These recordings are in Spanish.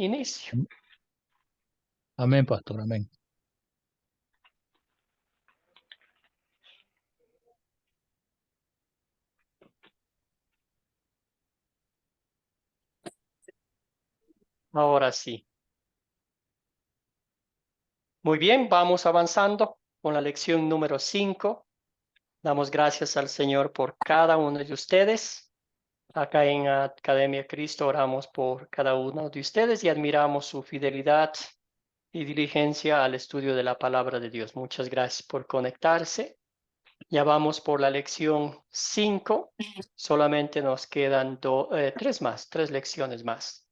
inicio. Amén, pastor, amén. Ahora sí. Muy bien, vamos avanzando con la lección número 5. Damos gracias al Señor por cada uno de ustedes. Acá en Academia Cristo oramos por cada uno de ustedes y admiramos su fidelidad y diligencia al estudio de la palabra de Dios. Muchas gracias por conectarse. Ya vamos por la lección 5. Solamente nos quedan tres lecciones más.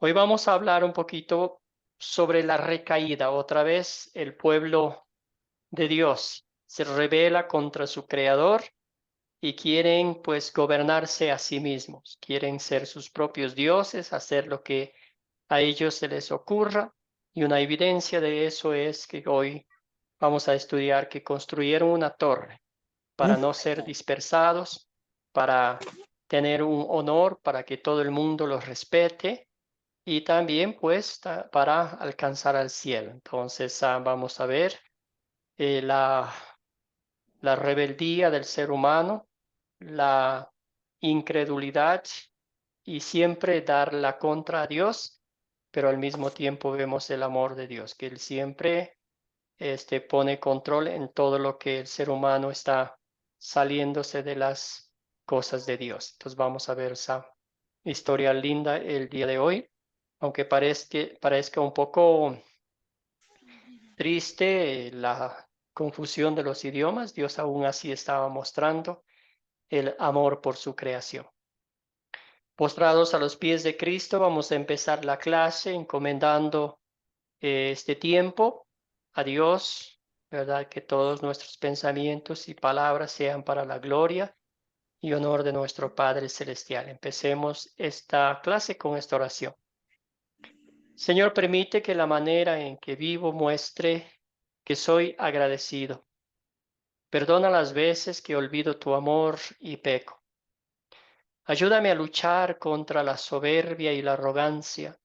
Hoy vamos a hablar un poquito sobre la recaída. Otra vez el pueblo de Dios se rebela contra su creador y quieren pues gobernarse a sí mismos. Quieren ser sus propios dioses, hacer lo que a ellos se les ocurra. Y una evidencia de eso es que hoy vamos a estudiar que construyeron una torre para no ser dispersados, para tener un honor, para que todo el mundo los respete y también pues para alcanzar al cielo. Entonces vamos a ver la rebeldía del ser humano, la incredulidad y siempre dar la contra a Dios, pero al mismo tiempo vemos el amor de Dios, que Él siempre pone control en todo lo que el ser humano está saliéndose de las cosas de Dios. Entonces vamos a ver esa historia linda el día de hoy, aunque parezca un poco triste la confusión de los idiomas, Dios aún así estaba mostrando el amor por su creación. Postrados a los pies de Cristo, vamos a empezar la clase encomendando este tiempo a Dios, ¿verdad? Que todos nuestros pensamientos y palabras sean para la gloria y honor de nuestro Padre Celestial. Empecemos esta clase con esta oración. Señor, permite que la manera en que vivo muestre que soy agradecido. Perdona las veces que olvido tu amor y peco. Ayúdame a luchar contra la soberbia y la arrogancia.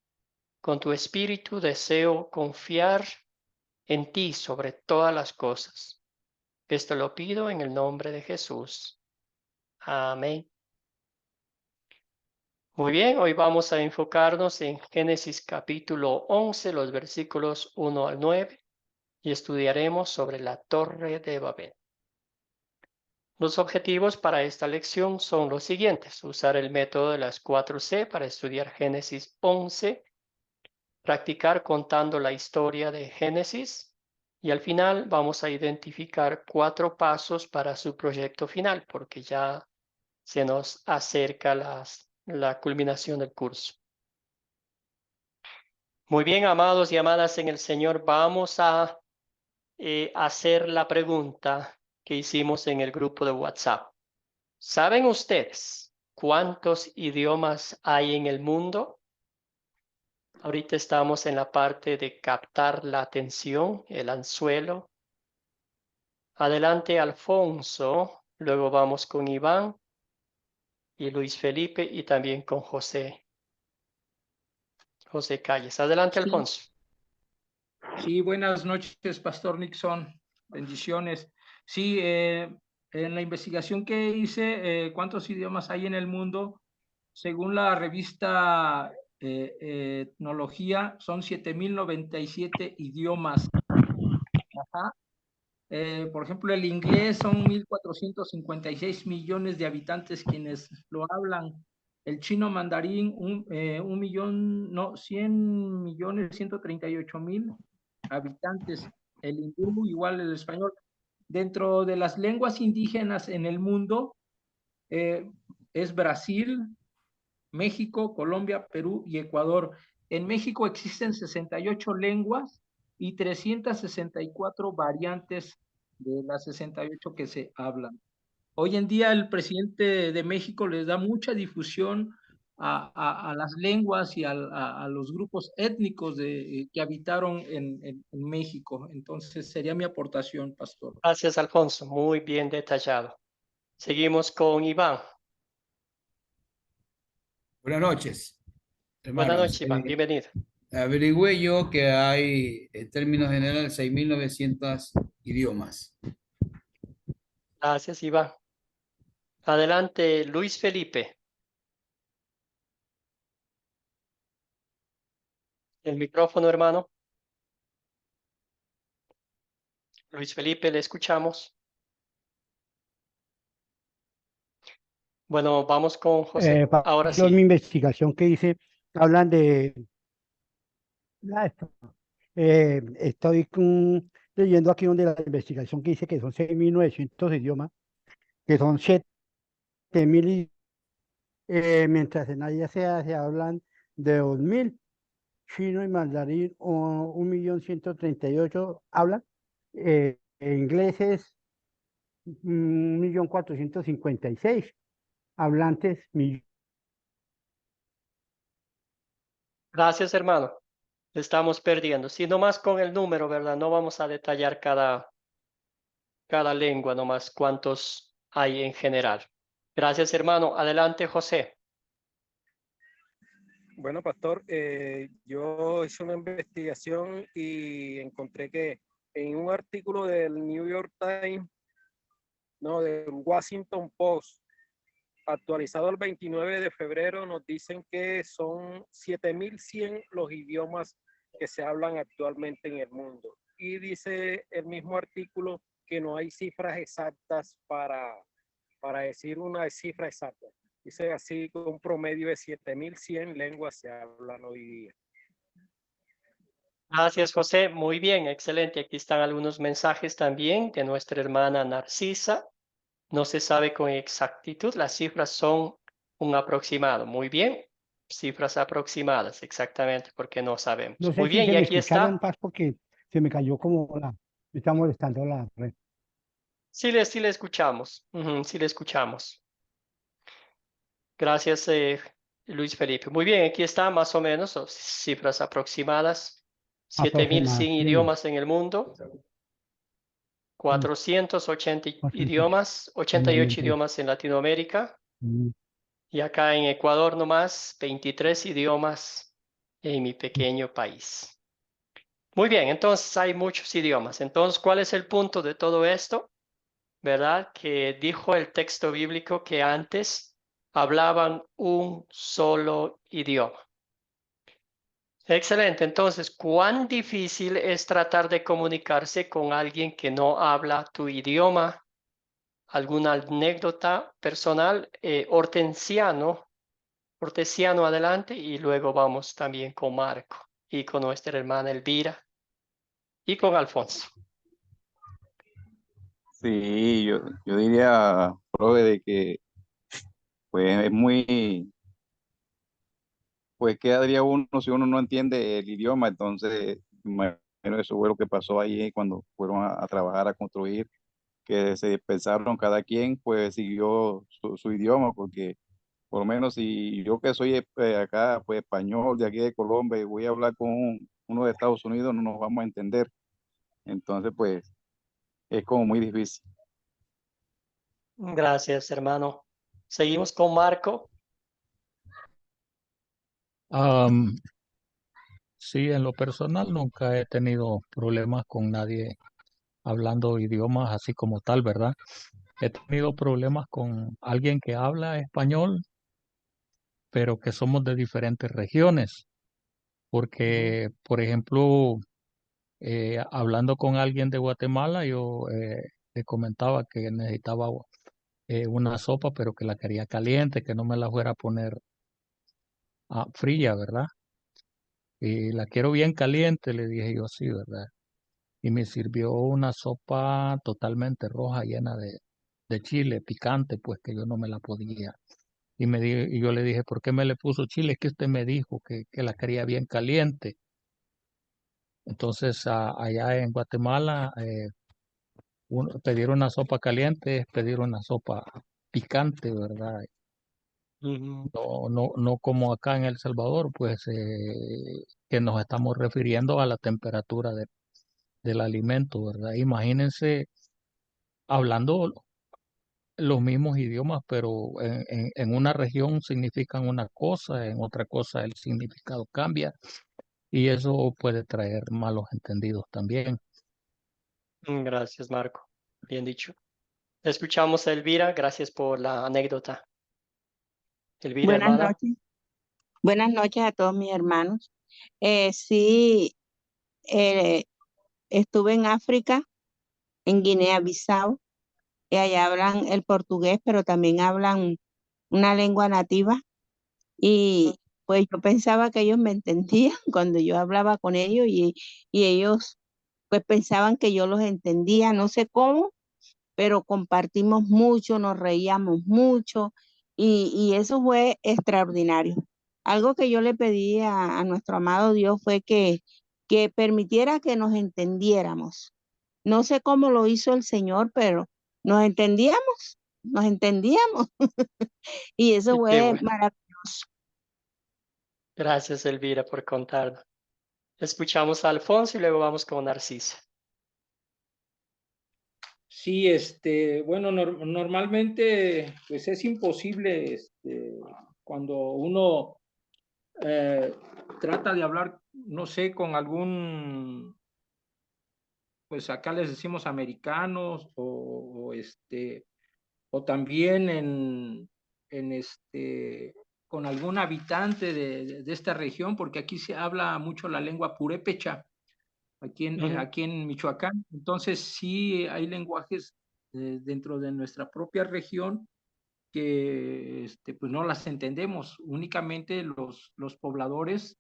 Con tu espíritu deseo confiar en ti sobre todas las cosas. Esto lo pido en el nombre de Jesús. Amén. Muy bien, hoy vamos a enfocarnos en Génesis capítulo 11, los versículos 1 al 9, y estudiaremos sobre la Torre de Babel. Los objetivos para esta lección son los siguientes: usar el método de las 4C para estudiar Génesis 11, practicar contando la historia de Génesis, y al final vamos a identificar 4 pasos para su proyecto final, porque ya se nos acerca la culminación del curso. Muy bien, amados y amadas en el Señor, vamos a hacer la pregunta que hicimos en el grupo de WhatsApp. ¿Saben ustedes cuántos idiomas hay en el mundo? Ahorita estamos en la parte de captar la atención, el anzuelo. Adelante, Alfonso. Luego vamos con Iván y Luis Felipe y también con José Calles. Adelante, Sí, Alfonso. sí, buenas noches, Pastor Nixon. Bendiciones. Sí, en la investigación que hice, ¿cuántos idiomas hay en el mundo? Según la revista Etnología, son 7,097 idiomas. Ajá. Por ejemplo, el inglés son 1,456 millones de habitantes quienes lo hablan. El chino mandarín, 100,000,000, 138,000 habitantes. El hindú, igual el español. Dentro de las lenguas indígenas en el mundo, es Brasil, México, Colombia, Perú y Ecuador. En México existen 68 lenguas y 364 variantes de las 68 que se hablan. Hoy en día el presidente de México les da mucha difusión a las lenguas y a los grupos étnicos que habitaron en México. Entonces sería mi aportación, Pastor. Gracias, Alfonso. Muy bien detallado. Seguimos con Iván. Buenas noches, Buenas hermanos. noches, Iván. Bienvenido. Averigüé yo que hay, en términos generales, 6.900 idiomas. Gracias, Iván. Adelante, Luis Felipe. El micrófono, hermano. Luis Felipe, le escuchamos. Bueno, vamos con José. Ahora Pablo, mi sí. investigación que hice, hablan de... estoy leyendo aquí donde la investigación que dice que son 6.900 idiomas, que son 7.000, mientras en Asia se hablan de 2.000, chino y mandarín, o 1.138.000 hablan, ingleses, 1.456.000 hablantes, Gracias, hermano. Estamos perdiendo. Sí, nomás con el número, ¿verdad? No vamos a detallar cada lengua, nomás cuántos hay en general. Gracias, hermano. Adelante, José. Bueno, pastor, yo hice una investigación y encontré que en un artículo del New York Times, no, del Washington Post, actualizado el 29 de febrero, nos dicen que son 7.100 los idiomas que se hablan actualmente en el mundo. Y dice el mismo artículo que no hay cifras exactas para decir una cifra exacta. Dice así que un promedio de 7.100 lenguas se hablan hoy día. Gracias, José. Muy bien, excelente. Aquí están algunos mensajes también de nuestra hermana Narcisa. No se sabe con exactitud, las cifras son un aproximado. Muy bien, cifras aproximadas, exactamente, porque no sabemos. no sé Muy si bien, se y me aquí escucharon, está. Paz, porque se me cayó me está molestando la red. Sí le escuchamos. Sí le escuchamos. Gracias, Luis Felipe. Muy bien, aquí está más o menos cifras aproximadas. 7.100 Aproximadamente. idiomas en el mundo, 480 400, idiomas, 88 fundamental. idiomas en Latinoamérica. Mm, Y acá en Ecuador nomás, 23 idiomas en mi pequeño país. Muy bien, entonces hay muchos idiomas. Entonces, ¿cuál es el punto de todo esto? ¿Verdad? Que dijo el texto bíblico que antes hablaban un solo idioma. Excelente. Entonces, ¿cuán difícil es tratar de comunicarse con alguien que no habla tu idioma? ¿Alguna anécdota personal? Hortesiano adelante y luego vamos también con Marco y con nuestra hermana Elvira y con Alfonso. Sí, yo diría, profe, de que pues es muy, pues qué haría uno si uno no entiende el idioma. Entonces, bueno, eso fue lo que pasó ahí cuando fueron a trabajar, a construir, que se dispersaron, cada quien pues siguió su idioma, porque por lo menos si yo que soy acá, pues español, de aquí de Colombia, y voy a hablar con uno de Estados Unidos, no nos vamos a entender. Entonces, pues es como muy difícil. Gracias, hermano. Seguimos con Marco. Am, sí, en lo personal nunca he tenido problemas con nadie hablando idiomas así como tal, ¿verdad? He tenido problemas con alguien que habla español, pero que somos de diferentes regiones, Ujú. porque, por ejemplo, hablando con alguien de Guatemala, yo le comentaba que necesitaba una sopa, pero que la quería caliente, que no me la fuera a poner fría, ¿verdad? Y la quiero bien caliente, le dije yo así, ¿verdad? Y me sirvió una sopa totalmente roja, llena de chile picante, pues que yo no me la podía. Y yo le dije, ¿por qué me le puso chile? Es que usted me dijo que la quería bien caliente. Entonces, allá en Guatemala, pedir una sopa caliente es pedir una sopa picante, ¿verdad? Ujú. No como acá en El Salvador, pues que nos estamos refiriendo a la temperatura del alimento, ¿verdad? Imagínense hablando los mismos idiomas, pero en una región significan una cosa, en otra cosa el significado cambia. y eso puede traer malos entendidos también. Gracias, Marco. Bien dicho. Escuchamos a Elvira. Gracias por la anécdota. Elvira, Buenas hermana. noches. Buenas noches a todos mis hermanos. Sí, eh, estuve en África, en Guinea-Bissau, y allá hablan el portugués, pero también hablan una lengua nativa. Y pues yo pensaba que ellos me entendían cuando yo hablaba con ellos y ellos pues pensaban que yo los entendía, no sé cómo, pero compartimos mucho, nos reíamos mucho y eso fue extraordinario. Algo que yo le pedí a nuestro amado Dios fue que permitiera que nos entendiéramos. No sé cómo lo hizo el Señor, pero nos entendíamos y eso Qué fue bueno. maravilloso. Gracias, Elvira, por contarnos. Escuchamos a Alfonso y luego vamos con Narcisa. Sí, bueno, normalmente pues es imposible cuando uno trata de hablar, no sé, con algún, pues acá les decimos americanos o también con algún habitante de esta región, porque aquí se habla mucho la lengua purépecha, aquí en Michoacán. Entonces sí hay lenguajes dentro de nuestra propia región que pues no las entendemos. Únicamente los pobladores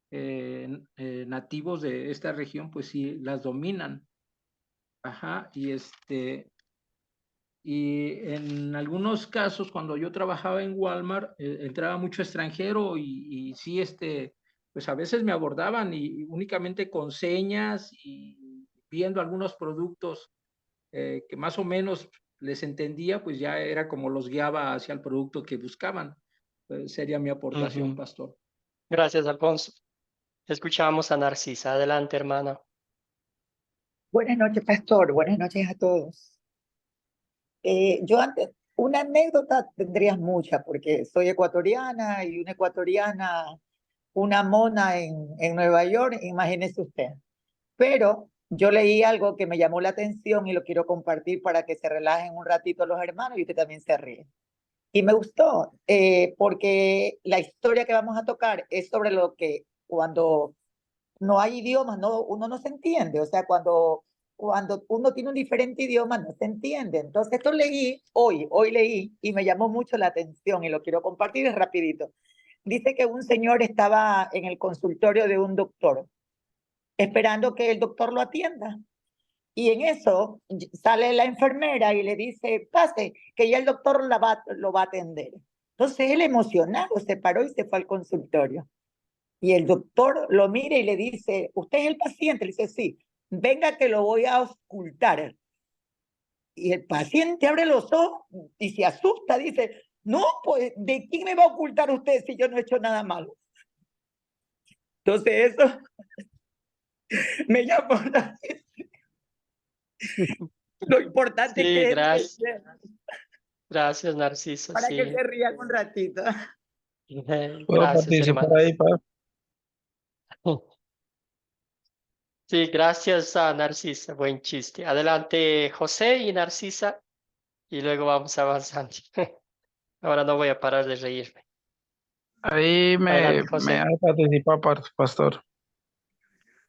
nativos de esta región pues sí las dominan. Ajá, y en algunos casos, cuando yo trabajaba en Walmart, entraba mucho extranjero y sí, pues a veces me abordaban y únicamente con señas y viendo algunos productos que más o menos les entendía, pues ya era como los guiaba hacia el producto que buscaban. Sería mi aportación, pastor. Gracias, Alfonso. Escuchamos a Narcisa. Adelante, hermana. Buenas noches, pastor. Buenas noches a todos. Yo antes, una anécdota tendrías mucha, porque soy ecuatoriana y una ecuatoriana, una mona en Nueva York, imagínese usted. Pero yo leí algo que me llamó la atención y lo quiero compartir para que se relajen un ratito los hermanos y usted también se ríe. Y me gustó, porque la historia que vamos a tocar es sobre lo que cuando no hay idiomas, no, uno no se entiende. O sea, cuando uno tiene un diferente idioma, no se entiende. Entonces, esto leí hoy leí y me llamó mucho la atención y lo quiero compartir rapidito. Dice que un señor estaba en el consultorio de un doctor, esperando que el doctor lo atienda. Y en eso sale la enfermera y le dice, pase, que ya el doctor lo va a atender. Entonces él emocionado se paró y se fue al consultorio. Y el doctor lo mira y le dice, ¿usted es el paciente? Le dice, sí, venga que lo voy a auscultar. Y el paciente abre los ojos y se asusta, dice, no, pues, ¿de quién me va a ocultar usted si yo no he hecho nada malo? Entonces eso me llamó la atención. Lo importante Sí, que es gracias. Gracias, Narcisa. para que Sí. se rían un ratito. ¿Puedo Gracias, participar hermana. ahí, pa? Sí, gracias a Narcisa. Buen chiste. Adelante, José y Narcisa, y luego vamos avanzando. Ahora no voy a parar de reírme. Ahí Adelante, me José. hace participar, pastor,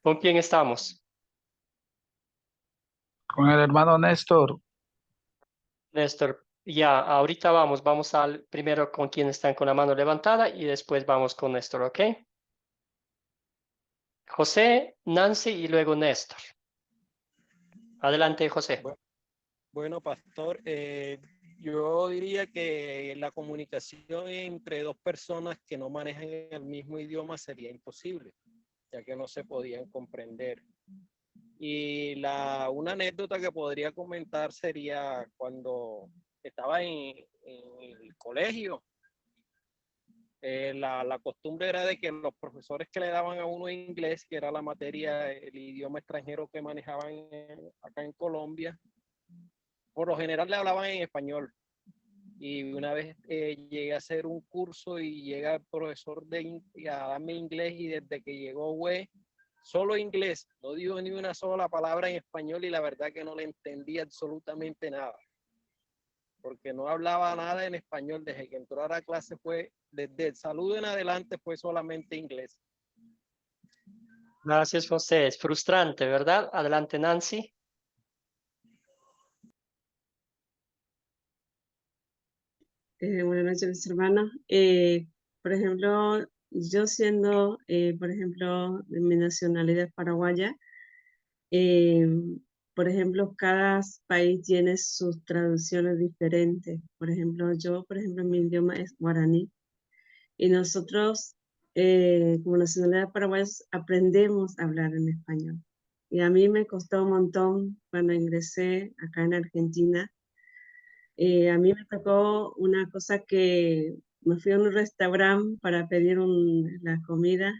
¿Con quién estamos? con el hermano Néstor. Néstor. Ya, ahorita vamos al primero con quien están con la mano levantada y después vamos con Néstor, ¿ok? José, Nancy y luego Néstor. Adelante, José. Bueno, pastor, yo diría que la comunicación entre dos personas que no manejan el mismo idioma sería imposible, ya que no se podían comprender. Y una anécdota que podría comentar sería cuando estaba en el colegio. La costumbre era de que los profesores que le daban a uno inglés, que era la materia, el idioma extranjero que manejaban acá en Colombia, por lo general le hablaban en español. Y una vez llegué a hacer un curso y llega el profesor a darme inglés, y desde que llegó solo inglés, no dijo ni una sola palabra en español, y la verdad que no le entendí absolutamente nada, porque no hablaba nada en español. Desde que entró a la clase desde el saludo en adelante fue solamente inglés. Gracias, José. Es frustrante, ¿verdad? Adelante, Nancy. Buenas noches, mis hermanos. Por ejemplo, yo siendo, por ejemplo, de mi nacionalidad paraguaya, por ejemplo, cada país tiene sus traducciones diferentes. Por ejemplo, mi idioma es guaraní, y nosotros, como nacionalidad paraguaya, aprendemos a hablar en español. Y a mí me costó un montón cuando ingresé acá en Argentina. A mí me tocó una cosa que me fui a un restaurante para pedir la comida,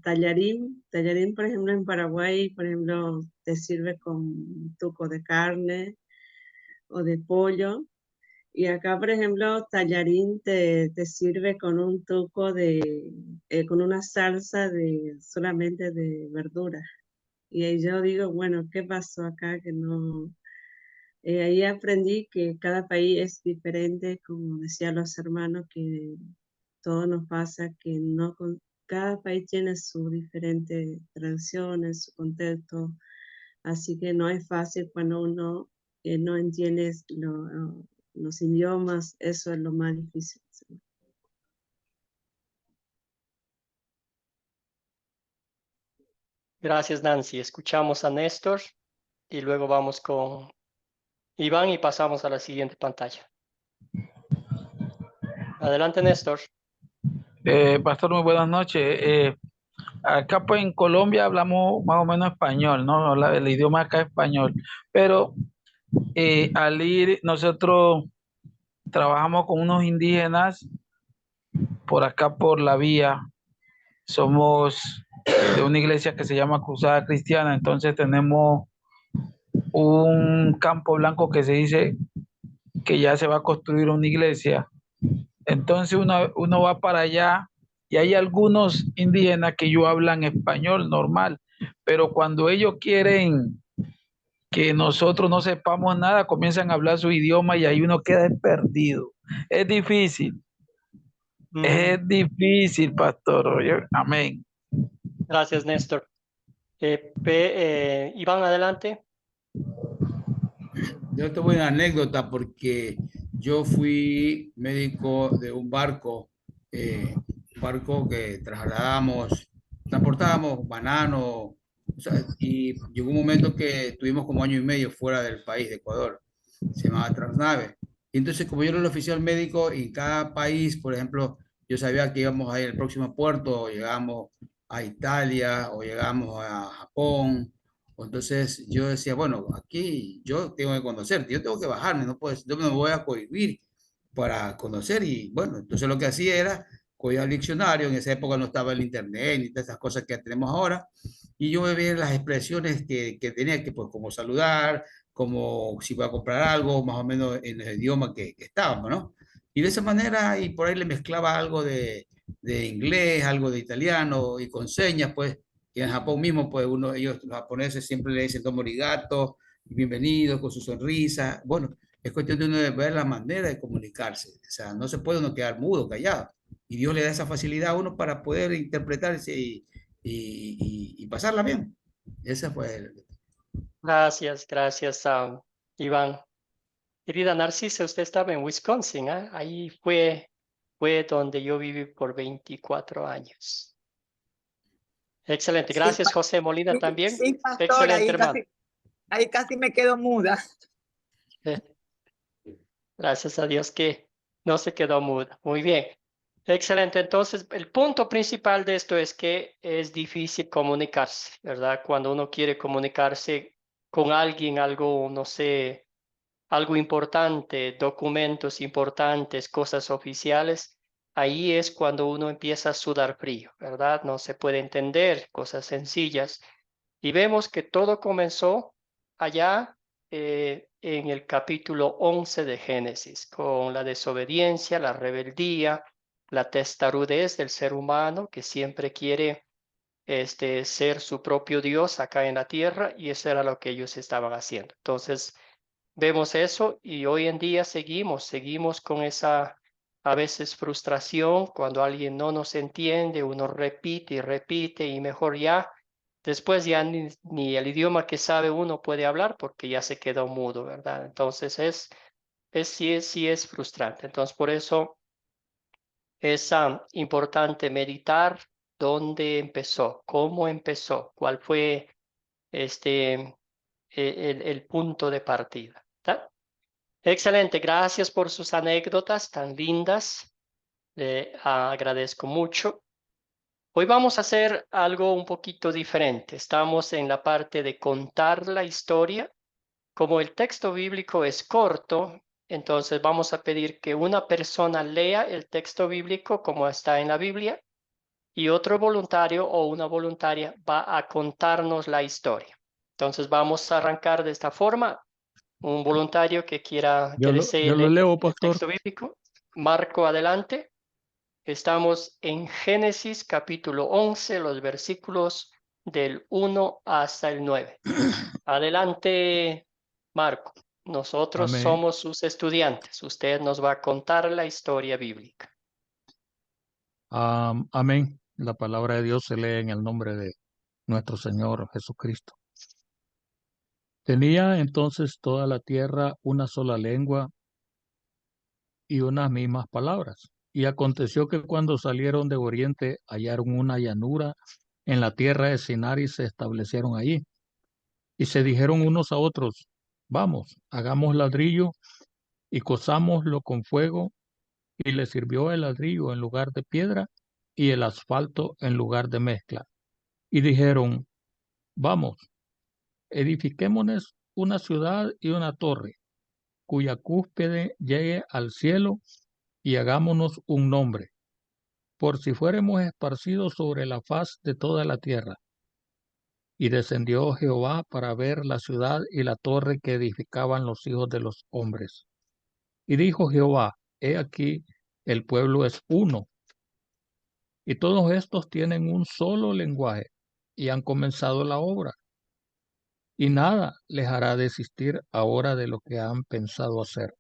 tallarín. Tallarín, por ejemplo, en Paraguay, por ejemplo, te sirve con un tuco de carne o de pollo. Y acá, por ejemplo, tallarín te sirve con un tuco con una salsa solamente de verduras. Y ahí yo digo, bueno, ¿qué pasó acá que no? Ahí aprendí que cada país es diferente, como decían los hermanos, que todo nos pasa, que no cada país tiene sus diferentes tradiciones, su contexto, así que no es fácil cuando uno no entiende los idiomas, eso es lo más difícil. Gracias, Nancy. Escuchamos a Néstor y luego vamos con Iván y pasamos a la siguiente pantalla. Adelante, Néstor. Pastor, muy buenas noches. Acá pues en Colombia hablamos más o menos español, ¿no? El idioma acá es español, pero al ir nosotros trabajamos con unos indígenas por acá por la vía. Somos de una iglesia que se llama Cruzada Cristiana, entonces tenemos un campo blanco que se dice que ya se va a construir una iglesia. Entonces uno va para allá y hay algunos indígenas que ellos hablan español normal, pero cuando ellos quieren que nosotros no sepamos nada, comienzan a hablar su idioma y ahí uno queda perdido. Es difícil. Es difícil, pastor. Amén. Gracias, Néstor. Iván, adelante. Yo tengo una anécdota porque yo fui médico de un barco que transportábamos banano, o sea, y llegó un momento que tuvimos como año y medio fuera del país, de Ecuador, se llamaba Transnave. Y entonces, como yo era el oficial médico en cada país, por ejemplo, yo sabía que íbamos a ir al próximo puerto, o llegamos a Italia, o llegamos a Japón. Entonces yo decía, bueno, aquí yo tengo que conocer, yo tengo que bajarme, no puedo, yo me voy a cohibir para conocer. Y bueno, entonces lo que hacía era cogía el diccionario. En esa época no estaba el internet ni todas esas cosas que tenemos ahora, y yo veía las expresiones que tenía que, pues, como saludar, como si voy a comprar algo, más o menos en el idioma que estábamos, ¿no? Y de esa manera, y por ahí le mezclaba algo de inglés, algo de italiano, y con señas, pues, que en Japón mismo, pues, ellos, los japoneses, siempre le dicen domo arigato, bienvenido, con su sonrisa. Bueno, es cuestión de uno de ver la manera de comunicarse. O sea, no se puede uno quedar mudo, callado. Y Dios le da esa facilidad a uno para poder interpretarse y pasarla bien. Esa fue Gracias, Iván. Querida Narcisa, usted estaba en Wisconsin, ¿eh? Ahí fue donde yo viví por 24 años. Excelente. Gracias, José Molina, también. Sí, pastor, Excelente, hermano. ahí casi me quedo muda. Gracias a Dios que no se quedó muda. Muy bien. Excelente. Entonces, el punto principal de esto es que es difícil comunicarse, ¿verdad? Cuando uno quiere comunicarse con alguien, algo, no sé, algo importante, documentos importantes, cosas oficiales, ahí es cuando uno empieza a sudar frío, ¿verdad? No se puede entender cosas sencillas. Y vemos que todo comenzó allá en el capítulo 11 de Génesis, con la desobediencia, la rebeldía, la testarudez del ser humano que siempre quiere ser su propio Dios acá en la tierra, y eso era lo que ellos estaban haciendo. Entonces, vemos eso y hoy en día seguimos con esa a veces frustración cuando alguien no nos entiende, uno repite y repite y mejor ya, después ya ni el idioma que sabe uno puede hablar porque ya se quedó mudo, ¿verdad? Entonces sí es frustrante. Entonces por eso es importante meditar dónde empezó, cómo empezó, cuál fue el punto de partida. ¿Está? Excelente, gracias por sus anécdotas tan lindas. Le agradezco mucho. Hoy vamos a hacer algo un poquito diferente. Estamos en la parte de contar la historia. Como el texto bíblico es corto, entonces vamos a pedir que una persona lea el texto bíblico como está en la Biblia y otro voluntario o una voluntaria va a contarnos la historia. Entonces vamos a arrancar de esta forma. Un voluntario que quiera que desee Yo lo leer leo, el pastor. texto bíblico. Marco, adelante. Estamos en Génesis capítulo 11, los versículos del 1 hasta el 9. Adelante, Marco. Nosotros Amén. somos sus estudiantes. Usted nos va a contar la historia bíblica. Amén. La palabra de Dios se lee en el nombre de nuestro Señor Jesucristo. Tenía entonces toda la tierra una sola lengua y unas mismas palabras. Y aconteció que cuando salieron de oriente hallaron una llanura en la tierra de Sinar y se establecieron allí. Y se dijeron unos a otros, vamos, hagamos ladrillo y cozámoslo con fuego. Y le sirvió el ladrillo en lugar de piedra y el asfalto en lugar de mezcla. Y dijeron, vamos, edifiquémonos una ciudad y una torre, cuya cúspide llegue al cielo, y hagámonos un nombre, por si fuéremos esparcidos sobre la faz de toda la tierra. Y descendió Jehová para ver la ciudad y la torre que edificaban los hijos de los hombres. Y dijo Jehová, he aquí, el pueblo es uno, y todos estos tienen un solo lenguaje, y han comenzado la obra. Y nada les hará desistir ahora de lo que han pensado hacer.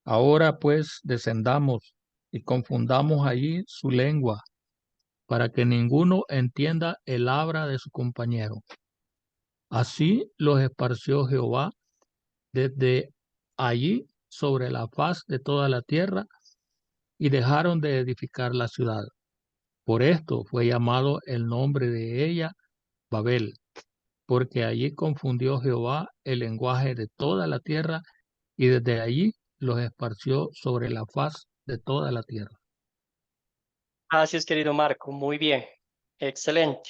Ahora pues descendamos y confundamos allí su lengua, para que ninguno entienda el habla de su compañero. Así los esparció Jehová desde allí sobre la faz de toda la tierra, y dejaron de edificar la ciudad. Por esto fue llamado el nombre de ella Babel, porque allí confundió Jehová el lenguaje de toda la tierra, y desde allí los esparció sobre la faz de toda la tierra. Gracias, querido Marco. Muy bien. Excelente.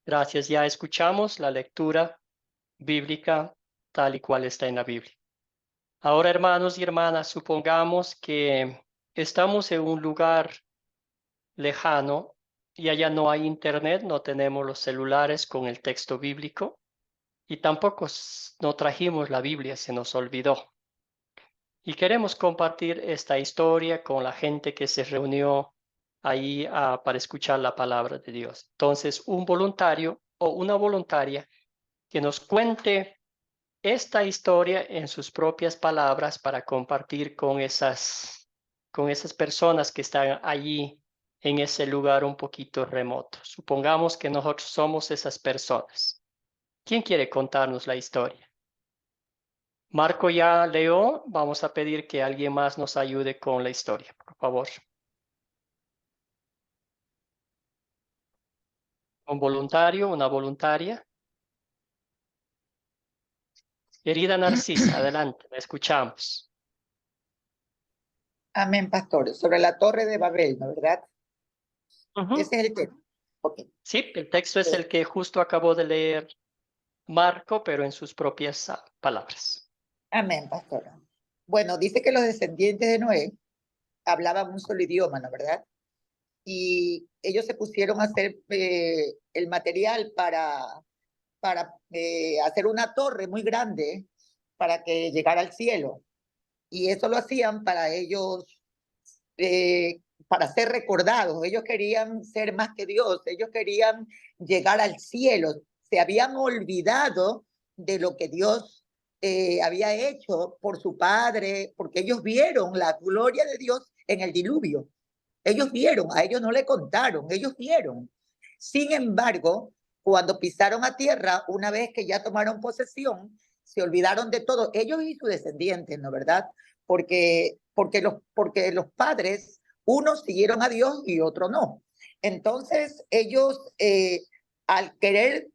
Gracias. Ya escuchamos la lectura bíblica tal y cual está en la Biblia. Ahora, hermanos y hermanas, supongamos que estamos en un lugar lejano y allá no hay internet, no tenemos los celulares con el texto bíblico y tampoco no trajimos la Biblia, se nos olvidó. Y queremos compartir esta historia con la gente que se reunió ahí para escuchar la palabra de Dios. Entonces, un voluntario o una voluntaria que nos cuente esta historia en sus propias palabras para compartir con esas personas que están allí en ese lugar un poquito remoto. Supongamos que nosotros somos esas personas. ¿Quién quiere contarnos la historia? Marco ya leyó, vamos a pedir que alguien más nos ayude con la historia, por favor. Un voluntario, una voluntaria. Querida Narcisa, adelante, la escuchamos. Amén, pastor. Sobre la torre de Babel, ¿no, verdad? Uh-huh. Ese es el tema. Okay. Sí, el texto es el que justo acabó de leer Marco, pero en sus propias palabras. Amén, pastor. Bueno, dice que los descendientes de Noé hablaban un solo idioma, ¿no, verdad? Y ellos se pusieron a hacer el material para hacer una torre muy grande para que llegara al cielo. Y eso lo hacían para ellos, para ser recordados. Ellos querían ser más que Dios, ellos querían llegar al cielo. Se habían olvidado de lo que Dios había hecho por su Padre, porque ellos vieron la gloria de Dios en el diluvio. Ellos vieron, a ellos no le contaron, ellos vieron. Sin embargo, cuando pisaron a tierra, una vez que ya tomaron posesión, se olvidaron de todo, ellos y sus descendientes, ¿no verdad? Porque los padres, unos siguieron a Dios y otros no. Entonces, ellos, al querer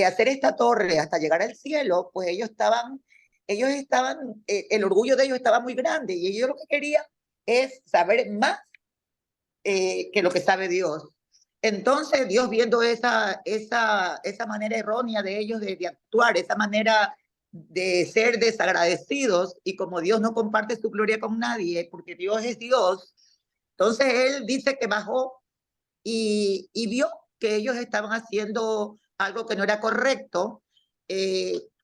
hacer esta torre hasta llegar al cielo, pues ellos estaban, el orgullo de ellos estaba muy grande y ellos lo que querían es saber más que lo que sabe Dios. Entonces Dios, viendo esa manera errónea de ellos de actuar, esa manera de ser desagradecidos, y como Dios no comparte su gloria con nadie, porque Dios es Dios, entonces Él dice que bajó y vio que ellos estaban haciendo algo que no era correcto.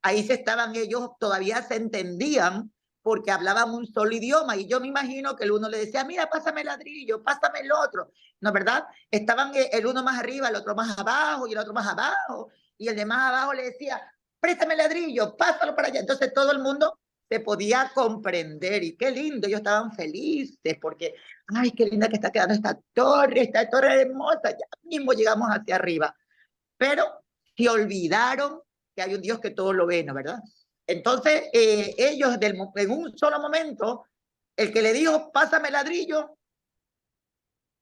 Ahí ellos todavía se entendían porque hablaban un solo idioma, y yo me imagino que el uno le decía, mira, pásame el ladrillo, pásame el otro, ¿no verdad? Estaban el uno más arriba, el otro más abajo y el otro más abajo, y el de más abajo le decía, préstame el ladrillo, pásalo para allá. Entonces todo el mundo se podía comprender, y qué lindo, ellos estaban felices porque, ay, qué linda que está quedando esta torre hermosa, ya mismo llegamos hacia arriba. Pero se olvidaron que hay un Dios que todo lo ve, ¿no verdad? Entonces, ellos en un solo momento, el que le dijo, pásame el ladrillo,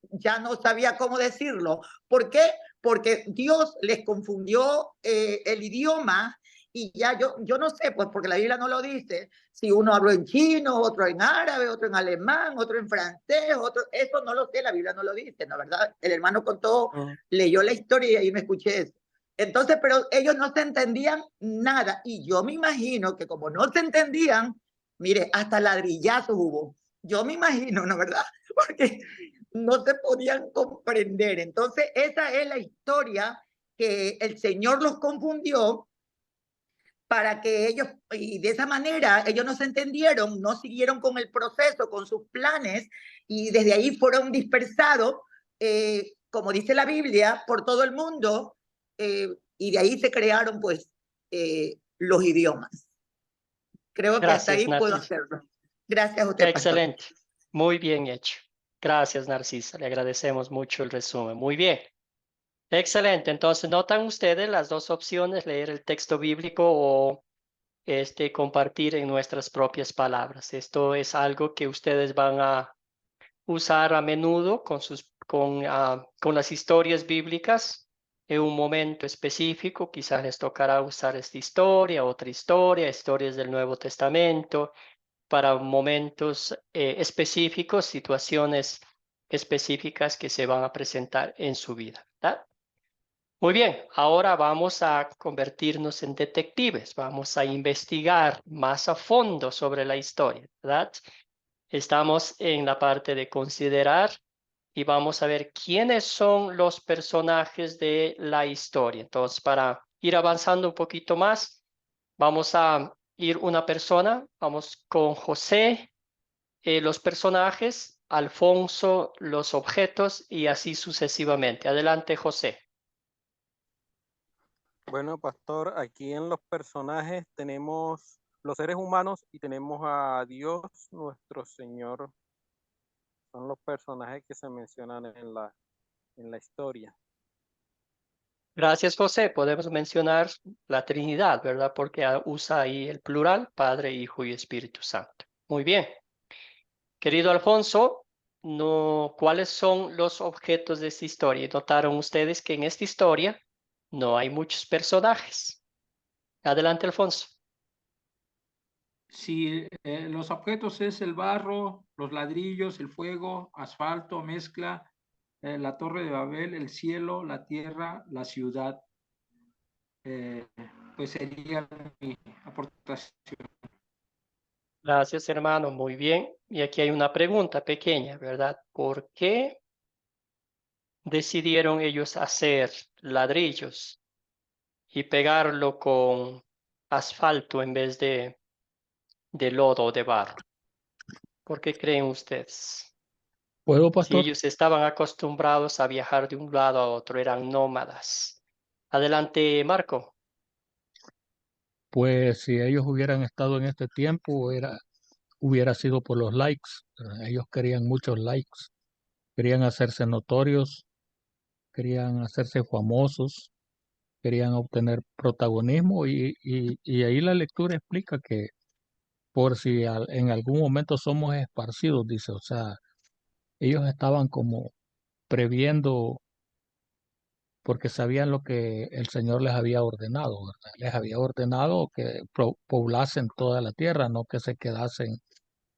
ya no sabía cómo decirlo. ¿Por qué? Porque Dios les confundió el idioma, y ya yo no sé, pues porque la Biblia no lo dice, si uno habló en chino, otro en árabe, otro en alemán, otro en francés, otro, eso no lo sé, la Biblia no lo dice, ¿no verdad? El hermano contó, leyó la historia y me escuché eso. Entonces, pero ellos no se entendían nada, y yo me imagino que como no se entendían, mire, hasta ladrillazos hubo. Yo me imagino, ¿no verdad? Porque no se podían comprender. Entonces, esa es la historia, que el Señor los confundió para que ellos, y de esa manera, ellos no se entendieron, no siguieron con el proceso, con sus planes, y desde ahí fueron dispersados, como dice la Biblia, por todo el mundo, y de ahí se crearon, pues, los idiomas. Creo que hasta ahí puedo hacerlo. Gracias a usted, Excelente. pastor. Muy bien hecho. Gracias, Narcisa. Le agradecemos mucho el resumen. Muy bien. Excelente. Entonces, ¿notan ustedes las dos opciones, leer el texto bíblico o compartir en nuestras propias palabras? Esto es algo que ustedes van a usar a menudo con las historias bíblicas en un momento específico. Quizás les tocará usar esta historia, otra historia, historias del Nuevo Testamento, para momentos específicos, situaciones específicas que se van a presentar en su vida, ¿verdad? Muy bien, ahora vamos a convertirnos en detectives, vamos a investigar más a fondo sobre la historia, ¿verdad? Estamos en la parte de considerar y vamos a ver quiénes son los personajes de la historia. Entonces, para ir avanzando un poquito más, vamos a ir una persona, vamos con José, los personajes, Alfonso, los objetos y así sucesivamente. Adelante, José. Bueno, pastor, aquí en los personajes tenemos los seres humanos y tenemos a Dios, nuestro Señor. Son los personajes que se mencionan en la historia. Gracias, José. Podemos mencionar la Trinidad, ¿verdad? Porque usa ahí el plural, Padre, Hijo y Espíritu Santo. Muy bien. Querido Alfonso, ¿cuáles son los objetos de esta historia? Notaron ustedes que en esta historia no hay muchos personajes. Adelante, Alfonso. Sí, los objetos es el barro, los ladrillos, el fuego, asfalto, mezcla, la torre de Babel, el cielo, la tierra, la ciudad. Pues sería mi aportación. Gracias, hermano. Muy bien. Y aquí hay una pregunta pequeña, ¿verdad? ¿Por qué decidieron ellos hacer ladrillos y pegarlo con asfalto en vez de de lodo o de barro. ¿Por qué creen ustedes? ¿Puedo, Si pastor? ellos estaban acostumbrados a viajar de un lado a otro, eran nómadas. Adelante, Marco. Pues si ellos hubieran estado en este tiempo, hubiera sido por los likes. Ellos querían muchos likes, querían hacerse notorios, querían hacerse famosos, querían obtener protagonismo y ahí la lectura explica que por si en algún momento somos esparcidos, dice, o sea, ellos estaban como previendo porque sabían lo que el Señor les había ordenado, ¿verdad? Les había ordenado que poblasen toda la tierra, no que se quedasen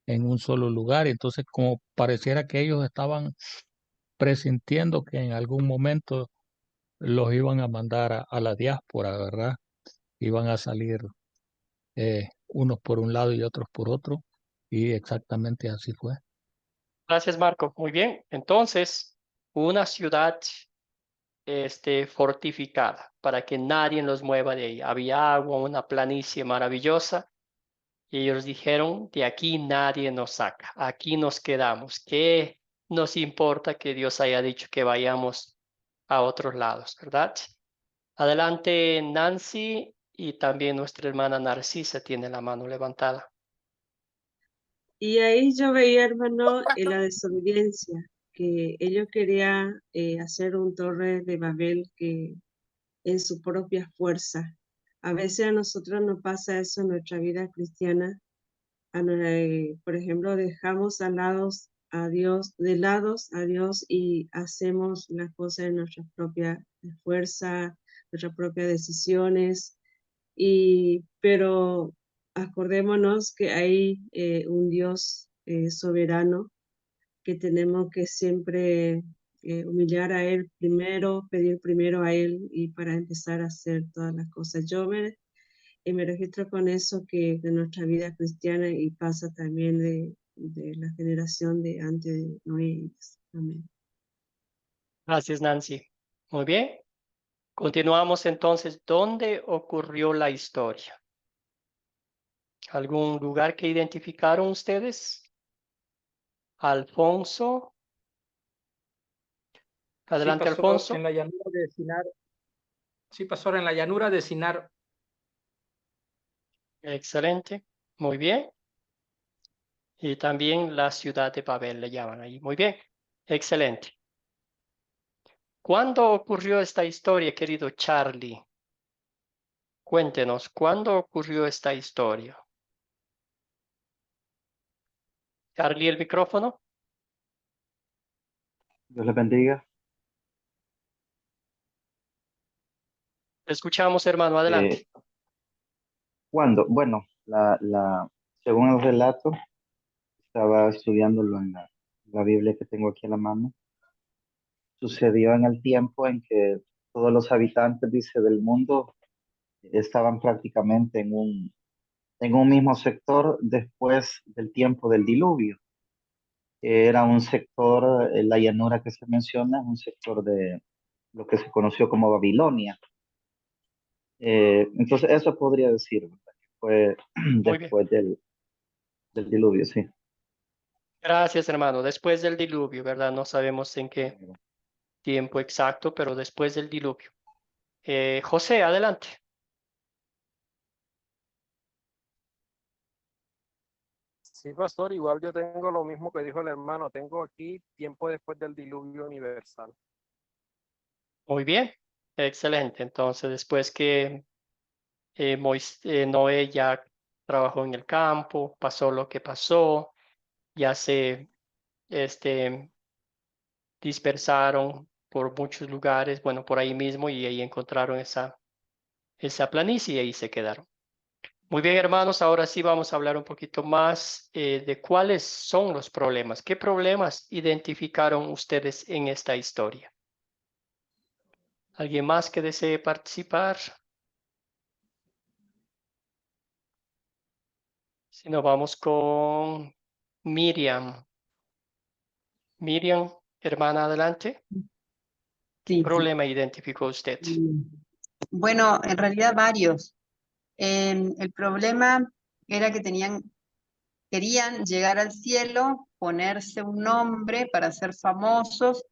en un solo lugar. Entonces, como pareciera que ellos estaban presintiendo que en algún momento los iban a mandar a la diáspora, ¿verdad? Iban a salir unos por un lado y otros por otro, y exactamente así fue. Gracias, Marco. Muy bien. Entonces, una ciudad fortificada para que nadie los mueva de ahí. Había agua, una planicie maravillosa. Y ellos dijeron, de aquí nadie nos saca, aquí nos quedamos. ¿Qué nos importa que Dios haya dicho que vayamos a otros lados, verdad? Adelante, Nancy, y también nuestra hermana Narcisa tiene la mano levantada. Y ahí yo veía, hermano, la desobediencia, que ellos querían hacer un torre de Babel que en su propia fuerza. A veces a nosotros nos pasa eso en nuestra vida cristiana. Por ejemplo, dejamos de lados a Dios y hacemos las cosas en nuestra propia fuerza, nuestras propias decisiones. Pero acordémonos que hay un Dios soberano que tenemos que siempre humillar a Él primero, pedir primero a Él y para empezar a hacer todas las cosas. Me registro con eso que de nuestra vida cristiana y pasa también de la generación de antes de Noé. Amén. Gracias, Nancy. Muy bien. Continuamos entonces. ¿Dónde ocurrió la historia? ¿Algún lugar que identificaron ustedes? Alfonso. Adelante, Sí, pastor, Alfonso. en la llanura de Sinar. Sí, pastor, en la llanura de Sinar. Excelente. Muy bien. Y también la ciudad de Babel le llaman ahí. Muy bien. Excelente. ¿Cuándo ocurrió esta historia, querido Charlie? Cuéntenos, ¿cuándo ocurrió esta historia? Charlie, el micrófono. Dios les bendiga. Te escuchamos, hermano. Adelante. ¿Cuándo? Bueno, según el relato, estaba estudiándolo en la Biblia que tengo aquí a la mano. Sucedió en el tiempo en que todos los habitantes, dice, del mundo estaban prácticamente en un mismo sector después del tiempo del diluvio. Era un sector, la llanura que se menciona, es un sector de lo que se conoció como Babilonia. Entonces, eso podría decir, ¿verdad? Que fue Muy bien. después del diluvio, sí. Gracias, hermano. Después del diluvio, ¿verdad? No sabemos en qué tiempo exacto, pero después del diluvio. José, adelante. Sí, pastor, igual yo tengo lo mismo que dijo el hermano, tengo aquí tiempo después del diluvio universal. Muy bien. Excelente. Entonces, después que Noé ya trabajó en el campo, pasó lo que pasó, ya se dispersaron por muchos lugares, bueno, por ahí mismo, y ahí encontraron esa planicie y ahí se quedaron. Muy bien, hermanos, ahora sí vamos a hablar un poquito más de cuáles son los problemas. ¿Qué problemas identificaron ustedes en esta historia? ¿Alguien más que desee participar? Si no, vamos con Miriam. Miriam, hermana, adelante. ¿Qué Sí, sí. problema identificó usted? Bueno, en realidad varios. El problema era que tenían querían llegar al cielo, ponerse un nombre para ser famosos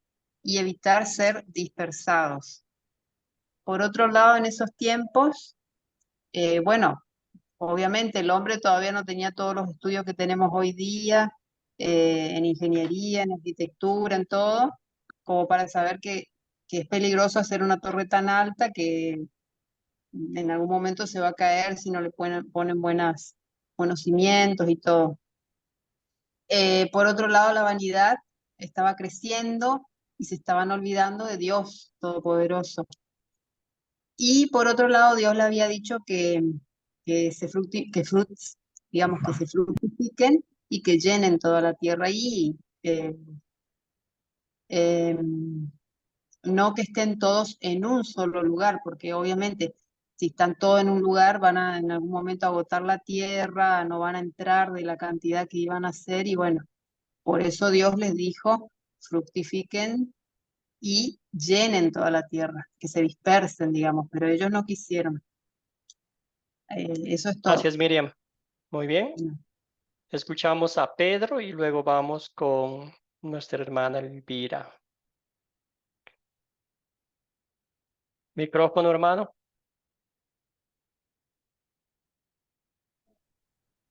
y evitar ser dispersados. Por otro lado, en esos tiempos, bueno, obviamente el hombre todavía no tenía todos los estudios que tenemos hoy día, en ingeniería, en arquitectura, en todo, como para saber que es peligroso hacer una torre tan alta que en algún momento se va a caer si no le ponen buenos cimientos y todo. Por otro lado, la vanidad estaba creciendo y se estaban olvidando de Dios Todopoderoso. Y por otro lado, Dios le había dicho que se fructifiquen y que llenen toda la tierra y no que estén todos en un solo lugar, porque obviamente si están todos en un lugar van a en algún momento agotar la tierra, no van a entrar de la cantidad que iban a hacer y bueno, por eso Dios les dijo, fructifiquen y llenen toda la tierra, que se dispersen, digamos, pero ellos no quisieron. Eso es todo. Gracias, Miriam. Muy bien. Escuchamos a Pedro y luego vamos con nuestra hermana Elvira. Micrófono, hermano.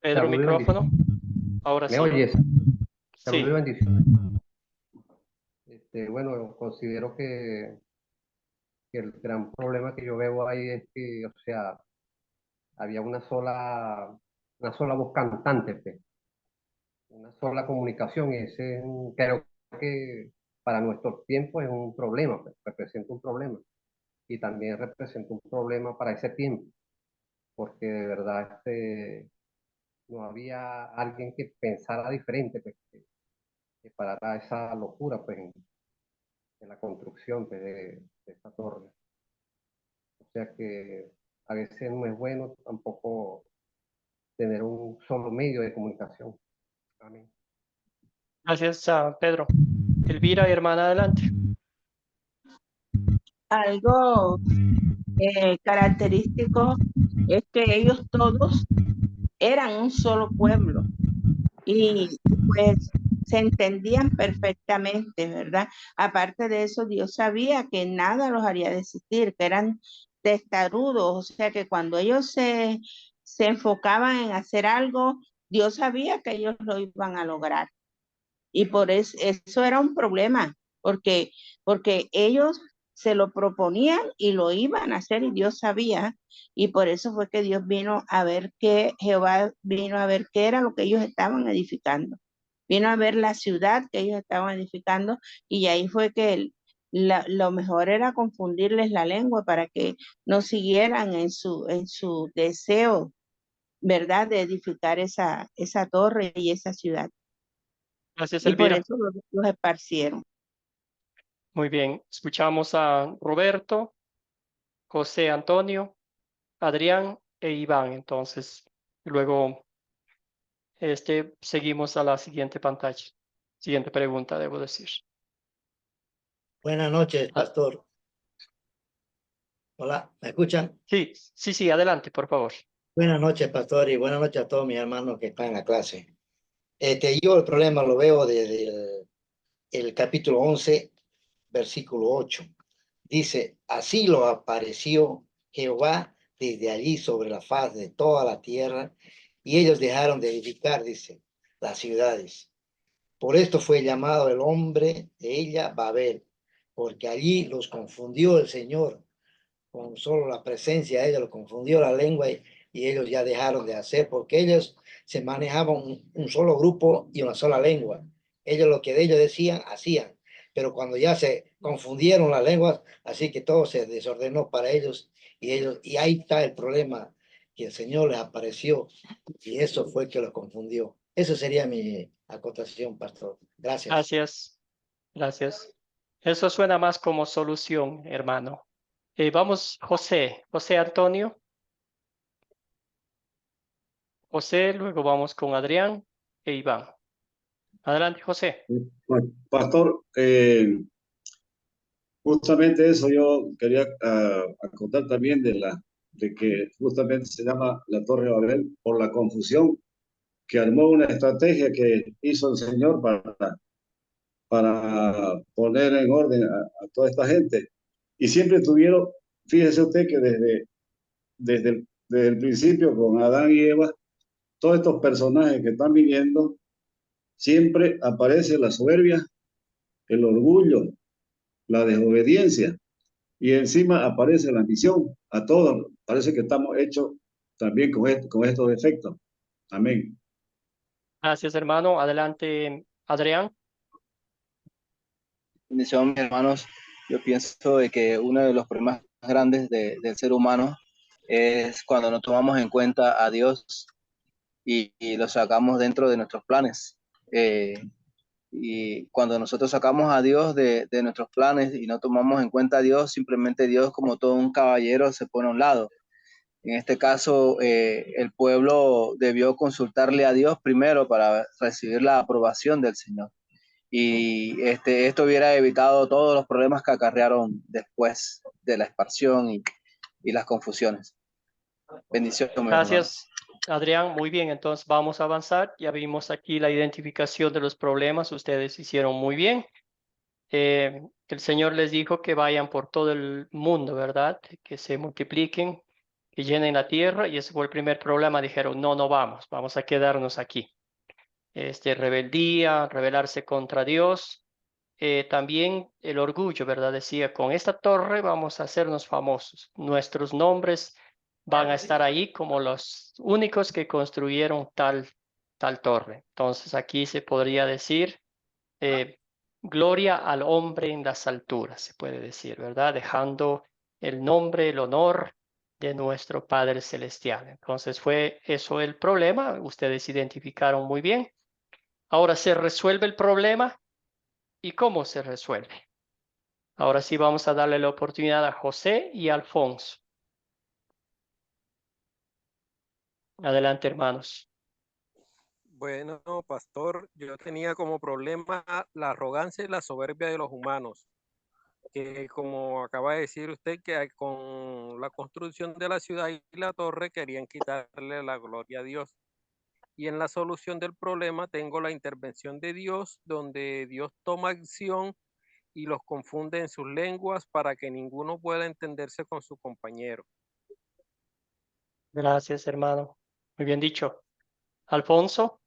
Pedro, Saludos y micrófono. bendiciones. Ahora ¿Me sí. oyes? Saludos y Sí. bendiciones. Bueno, considero que el gran problema que yo veo ahí es que, o sea, había una sola voz cantante, pues, una sola comunicación, y ese creo que para nuestros tiempos es un problema, pues, representa un problema, y también representa un problema para ese tiempo, porque de verdad no había alguien que pensara diferente, pues, que parara esa locura, pues, en la construcción, pues, de esta torre. O sea que a veces no es bueno tampoco tener un solo medio de comunicación. Amén. Gracias, Pedro. Elvira, hermana, adelante. Algo característico es que ellos todos eran un solo pueblo y pues se entendían perfectamente, ¿verdad? Aparte de eso, Dios sabía que nada los haría desistir, que eran testarudos, o sea que cuando ellos se enfocaban en hacer algo, Dios sabía que ellos lo iban a lograr. Y por eso era un problema, porque ellos se lo proponían y lo iban a hacer y Dios sabía, y por eso fue que Dios vino a ver Jehová vino a ver qué era lo que ellos estaban edificando. Vino a ver la ciudad que ellos estaban edificando y ahí fue que lo mejor era confundirles la lengua para que no siguieran en su deseo, ¿verdad?, de edificar esa torre y esa ciudad. Gracias, Y por Elvira. eso los esparcieron. Muy bien. Escuchamos a Roberto, José Antonio, Adrián e Iván. Entonces, luego seguimos a la siguiente pantalla. Siguiente pregunta, debo decir. Buenas noches, pastor. Hola, ¿me escuchan? Sí, adelante, por favor. Buenas noches, pastor, y buenas noches a todos mis hermanos que están en la clase. Yo el problema lo veo desde el capítulo 11, versículo 8. Dice, así lo apareció Jehová desde allí sobre la faz de toda la tierra, y ellos dejaron de edificar, dice, las ciudades. Por esto fue llamado el hombre de ella Babel, porque allí los confundió el Señor. Con solo la presencia de ellos los confundió la lengua y ellos ya dejaron de hacer, porque ellos se manejaban un solo grupo y una sola lengua. Ellos lo que de ellos decían, hacían. Pero cuando ya se confundieron las lenguas, así que todo se desordenó para ellos y ahí está el problema, que el Señor les apareció y eso fue que los confundió. Eso sería mi acotación, pastor. Gracias. Gracias. Eso suena más como solución, hermano. Vamos, José Antonio. José, luego vamos con Adrián e Iván. Adelante, José. Pastor, justamente eso yo quería acotar también de que justamente se llama la Torre de Babel por la confusión que armó una estrategia que hizo el Señor para poner en orden a toda esta gente. Y siempre tuvieron, fíjese usted que desde el principio con Adán y Eva, todos estos personajes que están viniendo, siempre aparece la soberbia, el orgullo, la desobediencia y encima aparece la ambición. A todos parece que estamos hechos también con estos defectos. Amén. Gracias, hermano. Adelante, Adrián. Bendición, mis hermanos. Yo pienso de que uno de los problemas más grandes del ser humano es cuando no tomamos en cuenta a Dios y lo sacamos dentro de nuestros planes. Y cuando nosotros sacamos a Dios de nuestros planes y no tomamos en cuenta a Dios, simplemente Dios, como todo un caballero, se pone a un lado. En este caso, el pueblo debió consultarle a Dios primero para recibir la aprobación del Señor. Y esto hubiera evitado todos los problemas que acarrearon después de la expansión y las confusiones. Bendiciones. Gracias, Adrián. Muy bien, entonces vamos a avanzar. Ya vimos aquí la identificación de los problemas. Ustedes hicieron muy bien. El Señor les dijo que vayan por todo el mundo, ¿verdad? Que se multipliquen, que llenen la tierra. Y ese fue el primer problema. Dijeron, no vamos a quedarnos aquí. Rebeldía, rebelarse contra Dios. También el orgullo, ¿verdad? Decía, con esta torre vamos a hacernos famosos. Nuestros nombres van a estar ahí como los únicos que construyeron tal torre. Entonces aquí se podría decir, gloria al hombre en las alturas, se puede decir, ¿verdad? Dejando el nombre, el honor de nuestro Padre Celestial. Entonces fue eso el problema. Ustedes identificaron muy bien. Ahora se resuelve el problema. ¿Y cómo se resuelve? Ahora sí vamos a darle la oportunidad a José y Alfonso. Adelante, hermanos. Bueno, pastor, yo tenía como problema la arrogancia y la soberbia de los humanos, que como acaba de decir usted, que con la construcción de la ciudad y la torre querían quitarle la gloria a Dios. Y en la solución del problema tengo la intervención de Dios, donde Dios toma acción y los confunde en sus lenguas para que ninguno pueda entenderse con su compañero. Gracias, hermano. Muy bien dicho. Alfonso.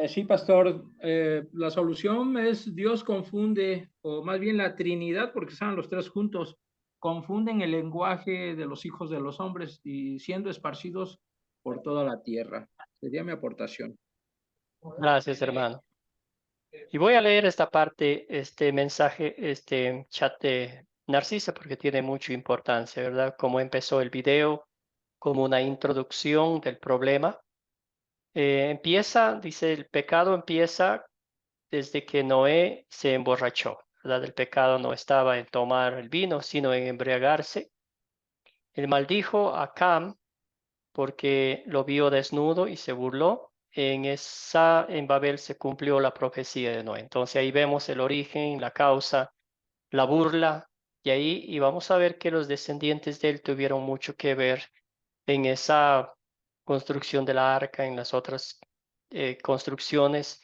Sí, pastor, la solución es Dios confunde, o más bien la Trinidad, porque están los tres juntos, confunden el lenguaje de los hijos de los hombres y siendo esparcidos por toda la tierra. Sería mi aportación. Gracias, hermano. Y voy a leer esta parte, este mensaje, este chat de Narcisa, porque tiene mucha importancia, ¿verdad? Cómo empezó el video, como una introducción del problema. Dice, el pecado empieza desde que Noé se emborrachó, ¿verdad? El pecado no estaba en tomar el vino, sino en embriagarse. Él maldijo a Cam porque lo vio desnudo y se burló. En Babel se cumplió la profecía de Noé. Entonces ahí vemos el origen, la causa, la burla, y vamos a ver que los descendientes de él tuvieron mucho que ver en esa construcción de la arca, en las otras construcciones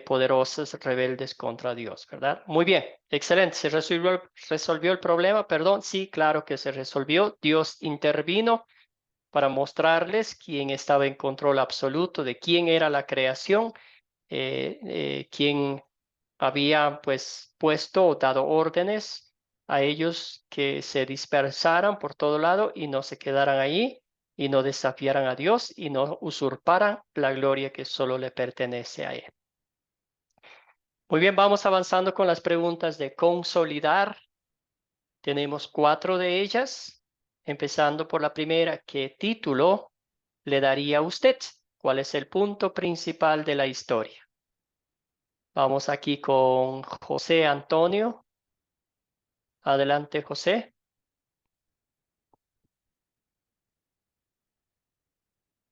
poderosas, rebeldes contra Dios, ¿verdad? Muy bien, excelente. ¿Se resolvió el problema? Perdón, sí, claro que se resolvió. Dios intervino para mostrarles quién estaba en control absoluto de quién era la creación, quién había pues puesto o dado órdenes a ellos que se dispersaran por todo lado y no se quedaran ahí y no desafiaran a Dios y no usurparan la gloria que solo le pertenece a Él. Muy bien, vamos avanzando con las preguntas de consolidar. Tenemos 4 de ellas, empezando por la primera. ¿Qué título le daría a usted? ¿Cuál es el punto principal de la historia? Vamos aquí con José Antonio. Adelante, José.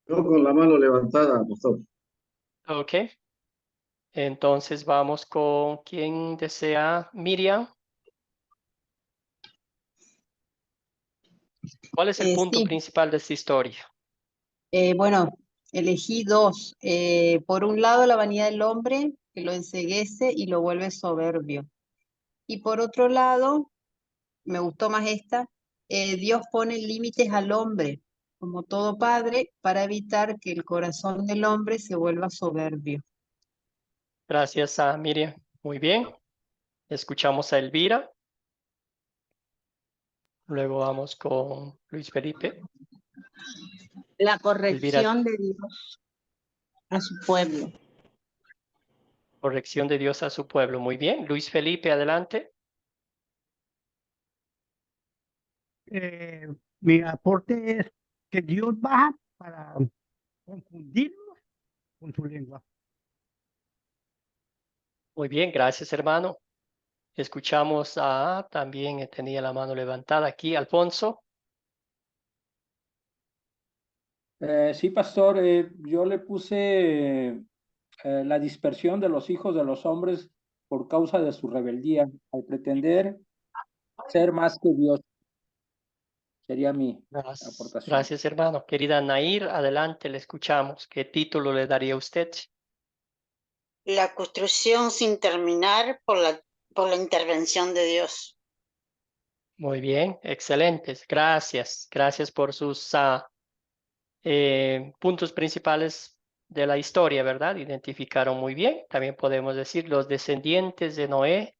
Yo con la mano levantada, pastor. Ok. Entonces vamos con quien desea. Miriam. ¿Cuál es el punto Sí, principal de esta historia? bueno, Elegí dos. Por un lado, la vanidad del hombre, que lo enceguece y lo vuelve soberbio. Y por otro lado, me gustó más esta, Dios pone límites al hombre, como todo padre, para evitar que el corazón del hombre se vuelva soberbio. Gracias a Miriam. Muy bien. Escuchamos a Elvira. Luego vamos con Luis Felipe. La Elvira, corrección de Dios a su pueblo. corrección de Dios a su pueblo. Muy bien. Luis Felipe, adelante. Mi aporte es que Dios baja para confundirnos con su lengua. Muy bien, gracias, hermano. Escuchamos a, también tenía la mano levantada aquí, Alfonso. Sí, pastor, yo le puse la dispersión de los hijos de los hombres por causa de su rebeldía, al pretender ser más que Dios. Sería mi aportación. Gracias, hermano. Querida Nair, adelante, le escuchamos. ¿Qué título le daría usted? La construcción sin terminar por la intervención de Dios. Muy bien, excelentes. Gracias. Gracias por sus puntos principales de la historia, ¿verdad? Identificaron muy bien. También podemos decir, los descendientes de Noé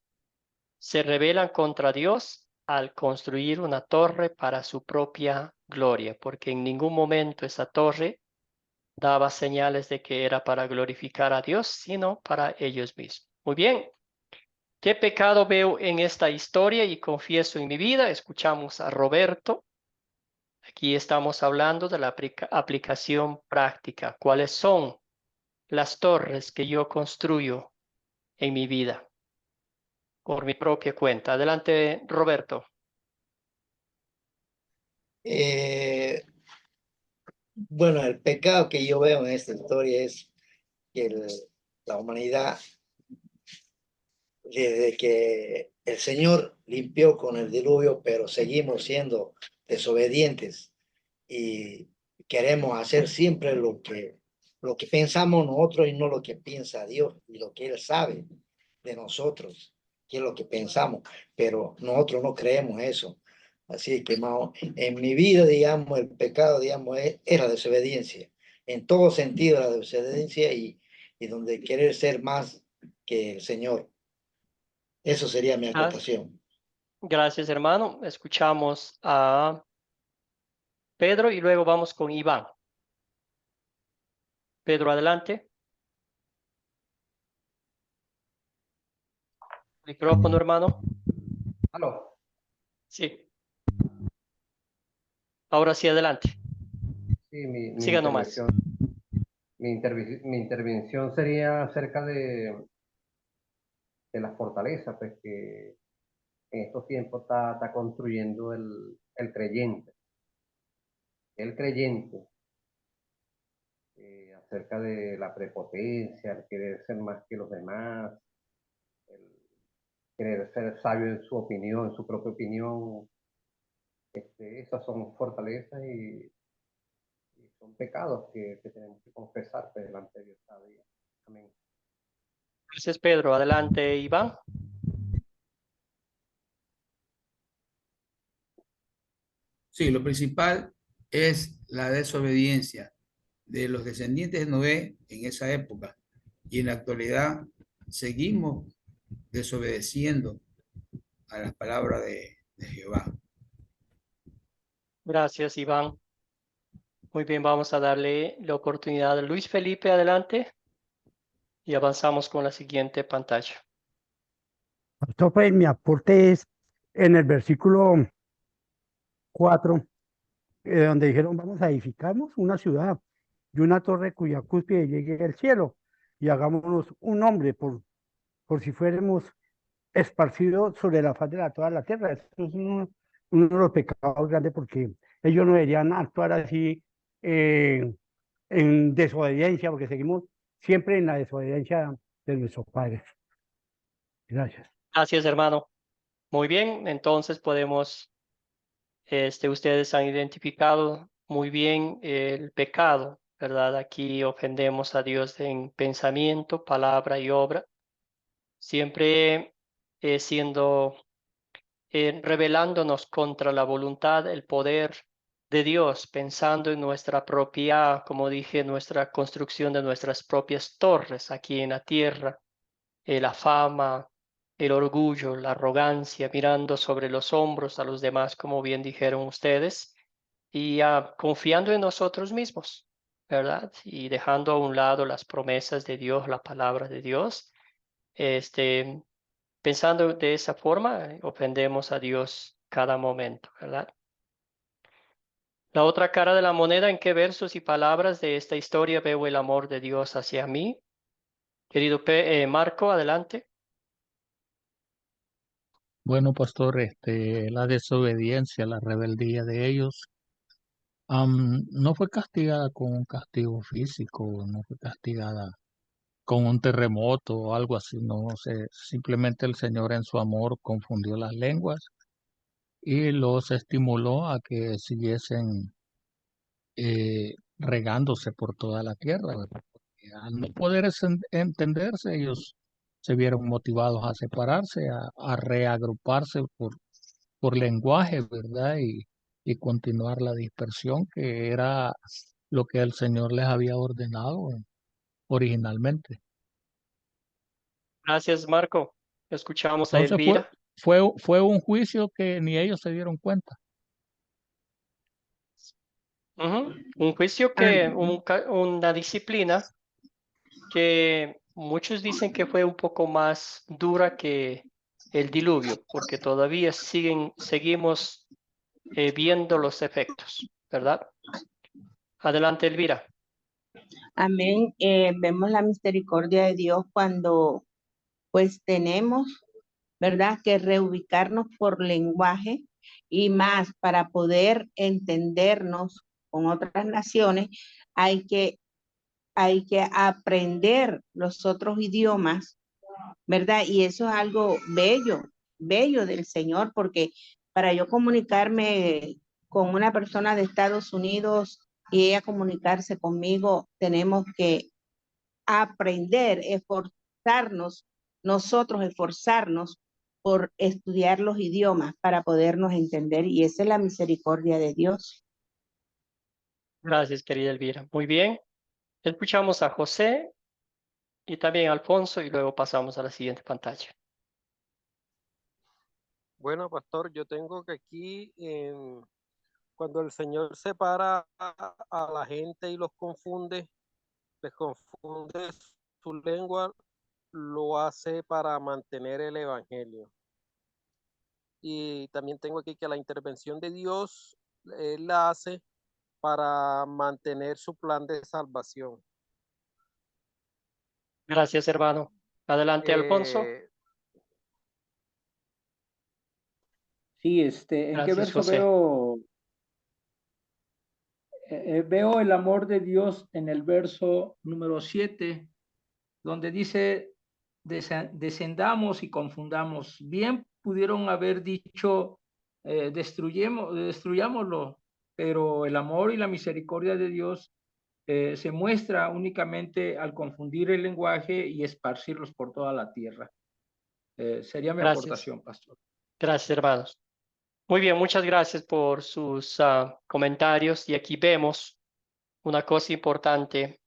se rebelan contra Dios al construir una torre para su propia gloria, porque en ningún momento esa torre daba señales de que era para glorificar a Dios, sino para ellos mismos. Muy bien. ¿Qué pecado veo en esta historia y confieso en mi vida? Escuchamos a Roberto. Aquí estamos hablando de la aplicación práctica. ¿Cuáles son las torres que yo construyo en mi vida por mi propia cuenta? Adelante, Roberto. Bueno, el pecado que yo veo en esta historia es que la humanidad, desde que el Señor limpió con el diluvio, pero seguimos siendo desobedientes y queremos hacer siempre lo que pensamos nosotros y no lo que piensa Dios y lo que Él sabe de nosotros, que es lo que pensamos, pero nosotros no creemos eso. Así que en mi vida, digamos, el pecado, digamos, es la desobediencia. En todo sentido, la desobediencia y donde querer ser más que el Señor. Eso sería mi acotación. Gracias, hermano. Escuchamos a Pedro y luego vamos con Iván. Pedro, adelante. Micrófono, hermano. ¿Aló? Sí. Ahora sí, adelante. Sí, mi Siga nomás. intervención sería acerca de la fortaleza pues, que en estos tiempos está construyendo el creyente. El creyente, acerca de la prepotencia, el querer ser más que los demás, el querer ser sabio en su opinión, en su propia opinión. Esas son fortalezas y son pecados que tenemos que confesar pues, delante de Dios cada día. Amén. Gracias, Pedro. Adelante, Iván. Sí, lo principal es la desobediencia de los descendientes de Noé en esa época. Y en la actualidad seguimos desobedeciendo a las palabras de Jehová. Gracias, Iván. Muy bien, vamos a darle la oportunidad a Luis Felipe, adelante. Y avanzamos con la siguiente pantalla. Pastor, pues, mi aporte es en el versículo 4, donde dijeron, vamos a edificarnos una ciudad y una torre cuya cúspide llegue al cielo, y hagámonos un nombre por si fuéramos esparcidos sobre la faz de toda la tierra. Esto es uno de los pecados grandes, porque ellos no deberían actuar así en desobediencia, porque seguimos siempre en la desobediencia de nuestros padres. Gracias. Gracias, hermano. Muy bien, entonces ustedes han identificado muy bien el pecado, ¿verdad? Aquí ofendemos a Dios en pensamiento, palabra y obra, siempre rebelándonos contra la voluntad, el poder de Dios, pensando en nuestra propia, como dije, nuestra construcción de nuestras propias torres aquí en la tierra, la fama, el orgullo, la arrogancia, mirando sobre los hombros a los demás, como bien dijeron ustedes, y confiando en nosotros mismos, ¿verdad? Y dejando a un lado las promesas de Dios, la palabra de Dios. Pensando de esa forma, ofendemos a Dios cada momento, ¿verdad? La otra cara de la moneda, ¿en qué versos y palabras de esta historia veo el amor de Dios hacia mí? Querido Marco, adelante. Bueno, pastor, la desobediencia, la rebeldía de ellos, no fue castigada con un castigo físico, no fue castigada con un terremoto o algo así, no sé, simplemente el Señor en su amor confundió las lenguas y los estimuló a que siguiesen regándose por toda la tierra, ¿verdad? Porque al no poder entenderse, ellos se vieron motivados a separarse, a reagruparse por lenguaje, ¿verdad? Y continuar la dispersión, que era lo que el Señor les había ordenado originalmente. Gracias, Marco. Escuchamos a Entonces Elvira. fue un juicio que ni ellos se dieron cuenta. Un juicio una disciplina que muchos dicen que fue un poco más dura que el diluvio, porque todavía seguimos viendo los efectos, ¿verdad? Adelante, Elvira. Amén. Vemos la misericordia de Dios cuando pues tenemos, ¿verdad?, que reubicarnos por lenguaje y más para poder entendernos con otras naciones, hay que aprender los otros idiomas, ¿verdad? Y eso es algo bello, bello del Señor, porque para yo comunicarme con una persona de Estados Unidos y ella comunicarse conmigo, tenemos que aprender, nosotros esforzarnos por estudiar los idiomas para podernos entender, y esa es la misericordia de Dios. Gracias, querida Elvira. Muy bien. Escuchamos a José y también a Alfonso y luego pasamos a la siguiente pantalla. Bueno, pastor, yo tengo que aquí, cuando el Señor separa a la gente y los confunde, les confunde su lengua, lo hace para mantener el evangelio. Y también tengo aquí que la intervención de Dios, Él la hace para mantener su plan de salvación. Gracias, hermano. Adelante, Alfonso. Sí, ¿en qué Gracias, verso José. veo? Veo el amor de Dios en el verso número 7, donde dice, descendamos y confundamos. Bien pudieron haber dicho, destruyámoslo, pero el amor y la misericordia de Dios se muestra únicamente al confundir el lenguaje y esparcirlos por toda la tierra. Sería mi aportación, pastor. Gracias, hermanos. Muy bien, muchas gracias por sus comentarios. Y aquí vemos una cosa importante.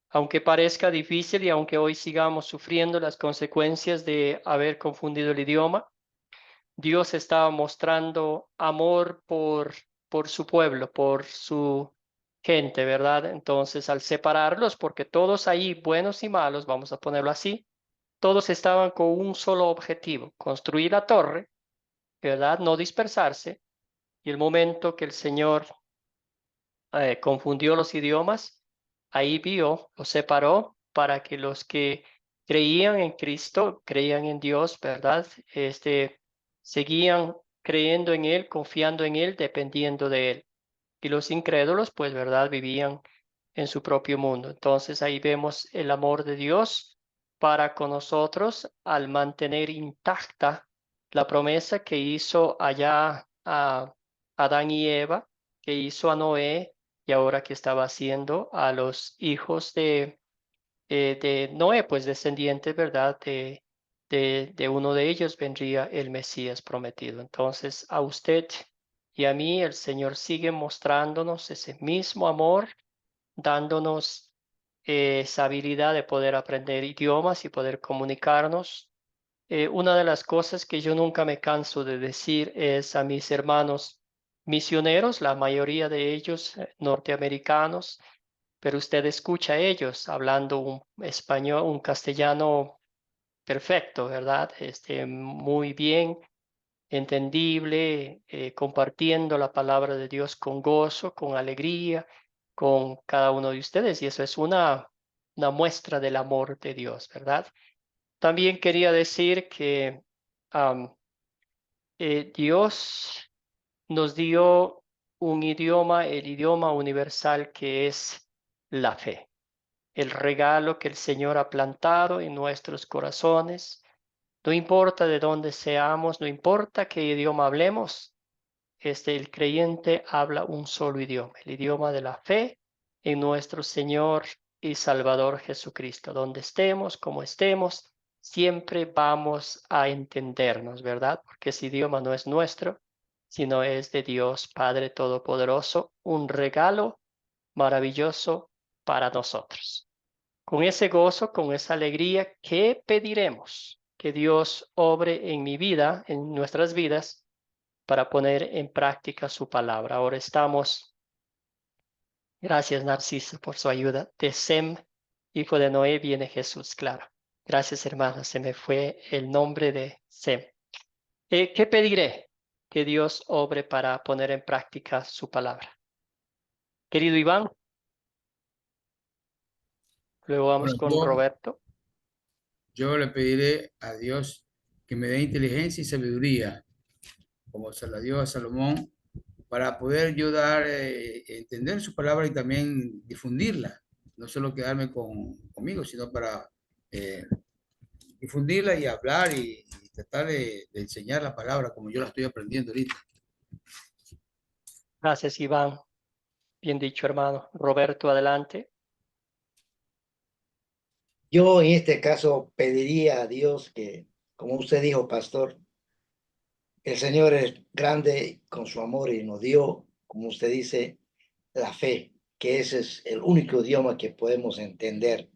Aunque parezca difícil y aunque hoy sigamos sufriendo las consecuencias de haber confundido el idioma, Dios estaba mostrando amor por su pueblo, por su gente, ¿verdad? Entonces, al separarlos, porque todos ahí, buenos y malos, vamos a ponerlo así, todos estaban con un solo objetivo, construir la torre, ¿verdad? No dispersarse. Y el momento que el Señor confundió los idiomas, ahí los separó para que los que creían en Cristo, creían en Dios, ¿verdad? Seguían creyendo en Él, confiando en Él, dependiendo de Él. Y los incrédulos, pues, ¿verdad? Vivían en su propio mundo. Entonces ahí vemos el amor de Dios para con nosotros al mantener intacta la promesa que hizo allá a Adán y Eva, que hizo a Noé y ahora que estaba haciendo a los hijos de Noé, pues descendientes, ¿verdad? De uno de ellos vendría el Mesías prometido. Entonces, a usted y a mí, el Señor sigue mostrándonos ese mismo amor, dándonos esa habilidad de poder aprender idiomas y poder comunicarnos. Una de las cosas que yo nunca me canso de decir es a mis hermanos misioneros, la mayoría de ellos norteamericanos, pero usted escucha a ellos hablando un español, un castellano perfecto, ¿verdad? Muy bien entendible, compartiendo la palabra de Dios con gozo, con alegría, con cada uno de ustedes, y eso es una muestra del amor de Dios, ¿verdad? También quería decir que Dios nos dio un idioma, el idioma universal que es la fe, el regalo que el Señor ha plantado en nuestros corazones. No importa de dónde seamos, no importa qué idioma hablemos, el creyente habla un solo idioma, el idioma de la fe en nuestro Señor y Salvador Jesucristo. Donde estemos, como estemos, siempre vamos a entendernos, ¿verdad? Porque ese idioma no es nuestro, sino es de Dios Padre Todopoderoso, un regalo maravilloso para nosotros. Con ese gozo, con esa alegría, ¿qué pediremos? Que Dios obre en mi vida, en nuestras vidas, para poner en práctica su palabra. Ahora estamos, gracias Narciso por su ayuda, de Sem, hijo de Noé, viene Jesús, claro. Gracias hermana, se me fue el nombre de Sem. ¿Qué pediré? Que Dios obre para poner en práctica su palabra. Querido Iván, luego vamos Bueno, con Roberto. yo le pediré a Dios que me dé inteligencia y sabiduría, como se la dio a Salomón, para poder yo dar, entender su palabra y también difundirla. No solo quedarme conmigo, sino para difundirla y hablar y tratar de enseñar la palabra como yo la estoy aprendiendo ahorita. Gracias Iván. Bien dicho hermano. Roberto, adelante. Yo en este caso pediría a Dios que, como usted dijo, pastor, el Señor es grande con su amor y nos dio, como usted dice, la fe, que ese es el único idioma que podemos entender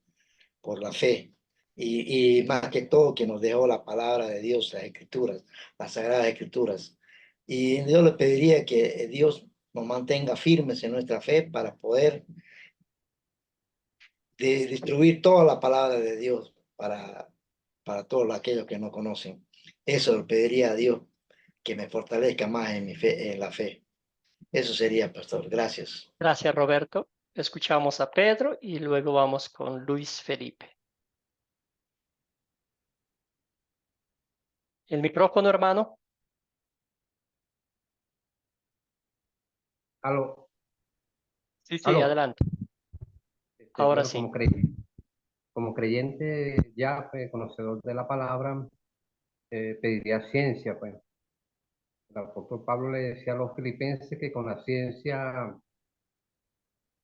por la fe. Y más que todo que nos dejó la palabra de Dios, las escrituras, las sagradas escrituras. Y yo le pediría que Dios nos mantenga firmes en nuestra fe para poder distribuir toda la palabra de Dios para todos aquellos que no conocen. Eso le pediría a Dios, que me fortalezca más en mi fe, en la fe. Eso sería, pastor. Gracias. Gracias, Roberto. Escuchamos a Pedro y luego vamos con Luis Felipe. El micrófono, hermano. Aló. Sí, sí, Aló. adelante. Ahora Bueno, sí. como creyente ya pues, conocedor de la palabra, pediría ciencia, pues. El apóstol Pablo le decía a los filipenses que con la ciencia,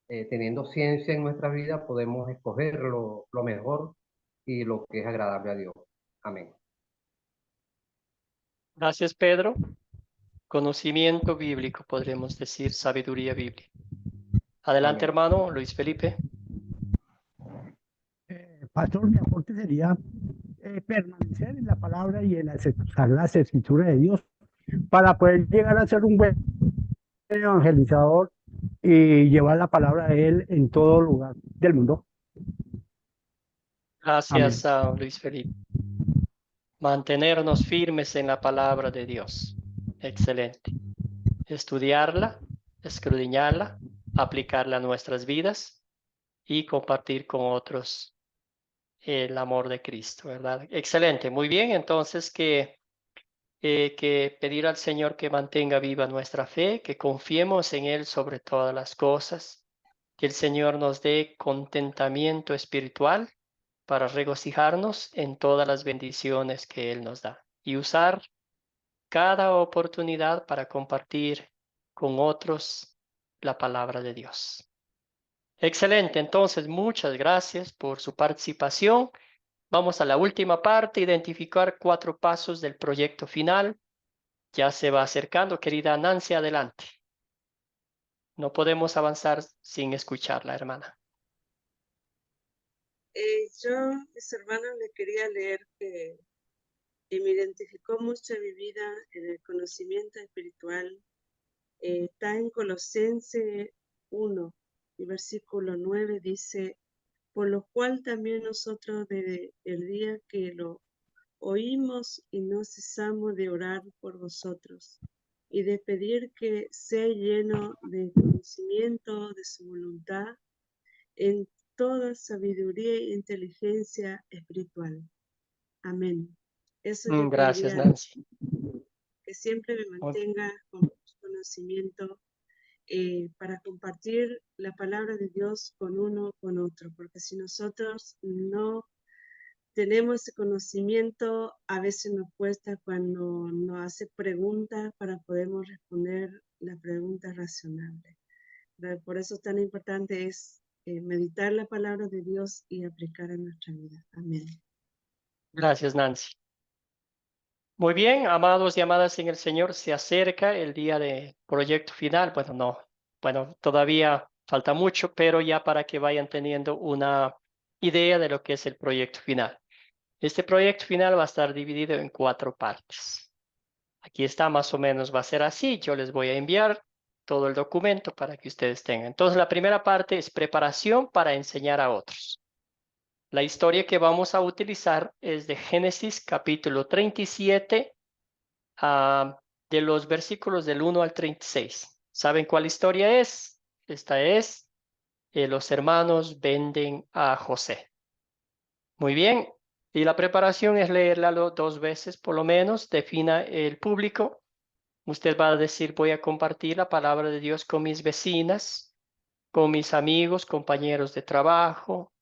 teniendo ciencia en nuestra vida, podemos escoger lo mejor y lo que es agradable a Dios. Amén. Gracias, Pedro. Conocimiento bíblico, podremos decir, sabiduría bíblica. Adelante, Amén. hermano Luis Felipe. Pastor, mi aporte sería permanecer en la palabra y en las escrituras de Dios para poder llegar a ser un buen evangelizador y llevar la palabra de Él en todo lugar del mundo. Gracias a Luis Felipe. Mantenernos firmes en la palabra de Dios. Excelente. Estudiarla, escudriñarla, aplicarla a nuestras vidas y compartir con otros el amor de Cristo, ¿verdad? Excelente, muy bien. Entonces, que pedir al Señor que mantenga viva nuestra fe, que confiemos en Él sobre todas las cosas, que el Señor nos dé contentamiento espiritual para regocijarnos en todas las bendiciones que Él nos da y usar cada oportunidad para compartir con otros la palabra de Dios. Excelente, entonces muchas gracias por su participación. Vamos a la última parte, identificar 4 pasos del proyecto final. Ya se va acercando, querida Nancy, adelante. No podemos avanzar sin escucharla, hermana. Yo, mis hermanos, le quería leer que me identificó mucho mi vida en el conocimiento espiritual. Está en Colosenses 1, y versículo 9 dice: por lo cual también nosotros desde el día que lo oímos y no cesamos de orar por vosotros y de pedir que sea lleno de conocimiento de su voluntad en toda sabiduría e inteligencia espiritual. Amén. Eso yo Gracias, quería, Nancy. que siempre me mantenga con conocimiento para compartir la palabra de Dios con uno, con otro, porque si nosotros no tenemos ese conocimiento, a veces nos cuesta cuando nos hace preguntas para poder responder la pregunta razonable. Por eso tan importante es meditar la palabra de Dios y aplicar en nuestra vida. Amén. Gracias, Nancy. Muy bien, amados y amadas en el Señor, se acerca el día de proyecto final. Bueno, todavía falta mucho, pero ya para que vayan teniendo una idea de lo que es el proyecto final. Este proyecto final va a estar dividido en 4 partes. Aquí está, más o menos va a ser así. Yo les voy a enviar todo el documento para que ustedes tengan. Entonces, la primera parte es preparación para enseñar a otros. La historia que vamos a utilizar es de Génesis capítulo 37, de los versículos del 1 al 36. ¿Saben cuál historia es? Esta es, los hermanos venden a José. Muy bien. Y la preparación es leerla 2 veces por lo menos. Defina el público. Usted va a decir: voy a compartir la palabra de Dios con mis vecinas, con mis amigos, compañeros de trabajo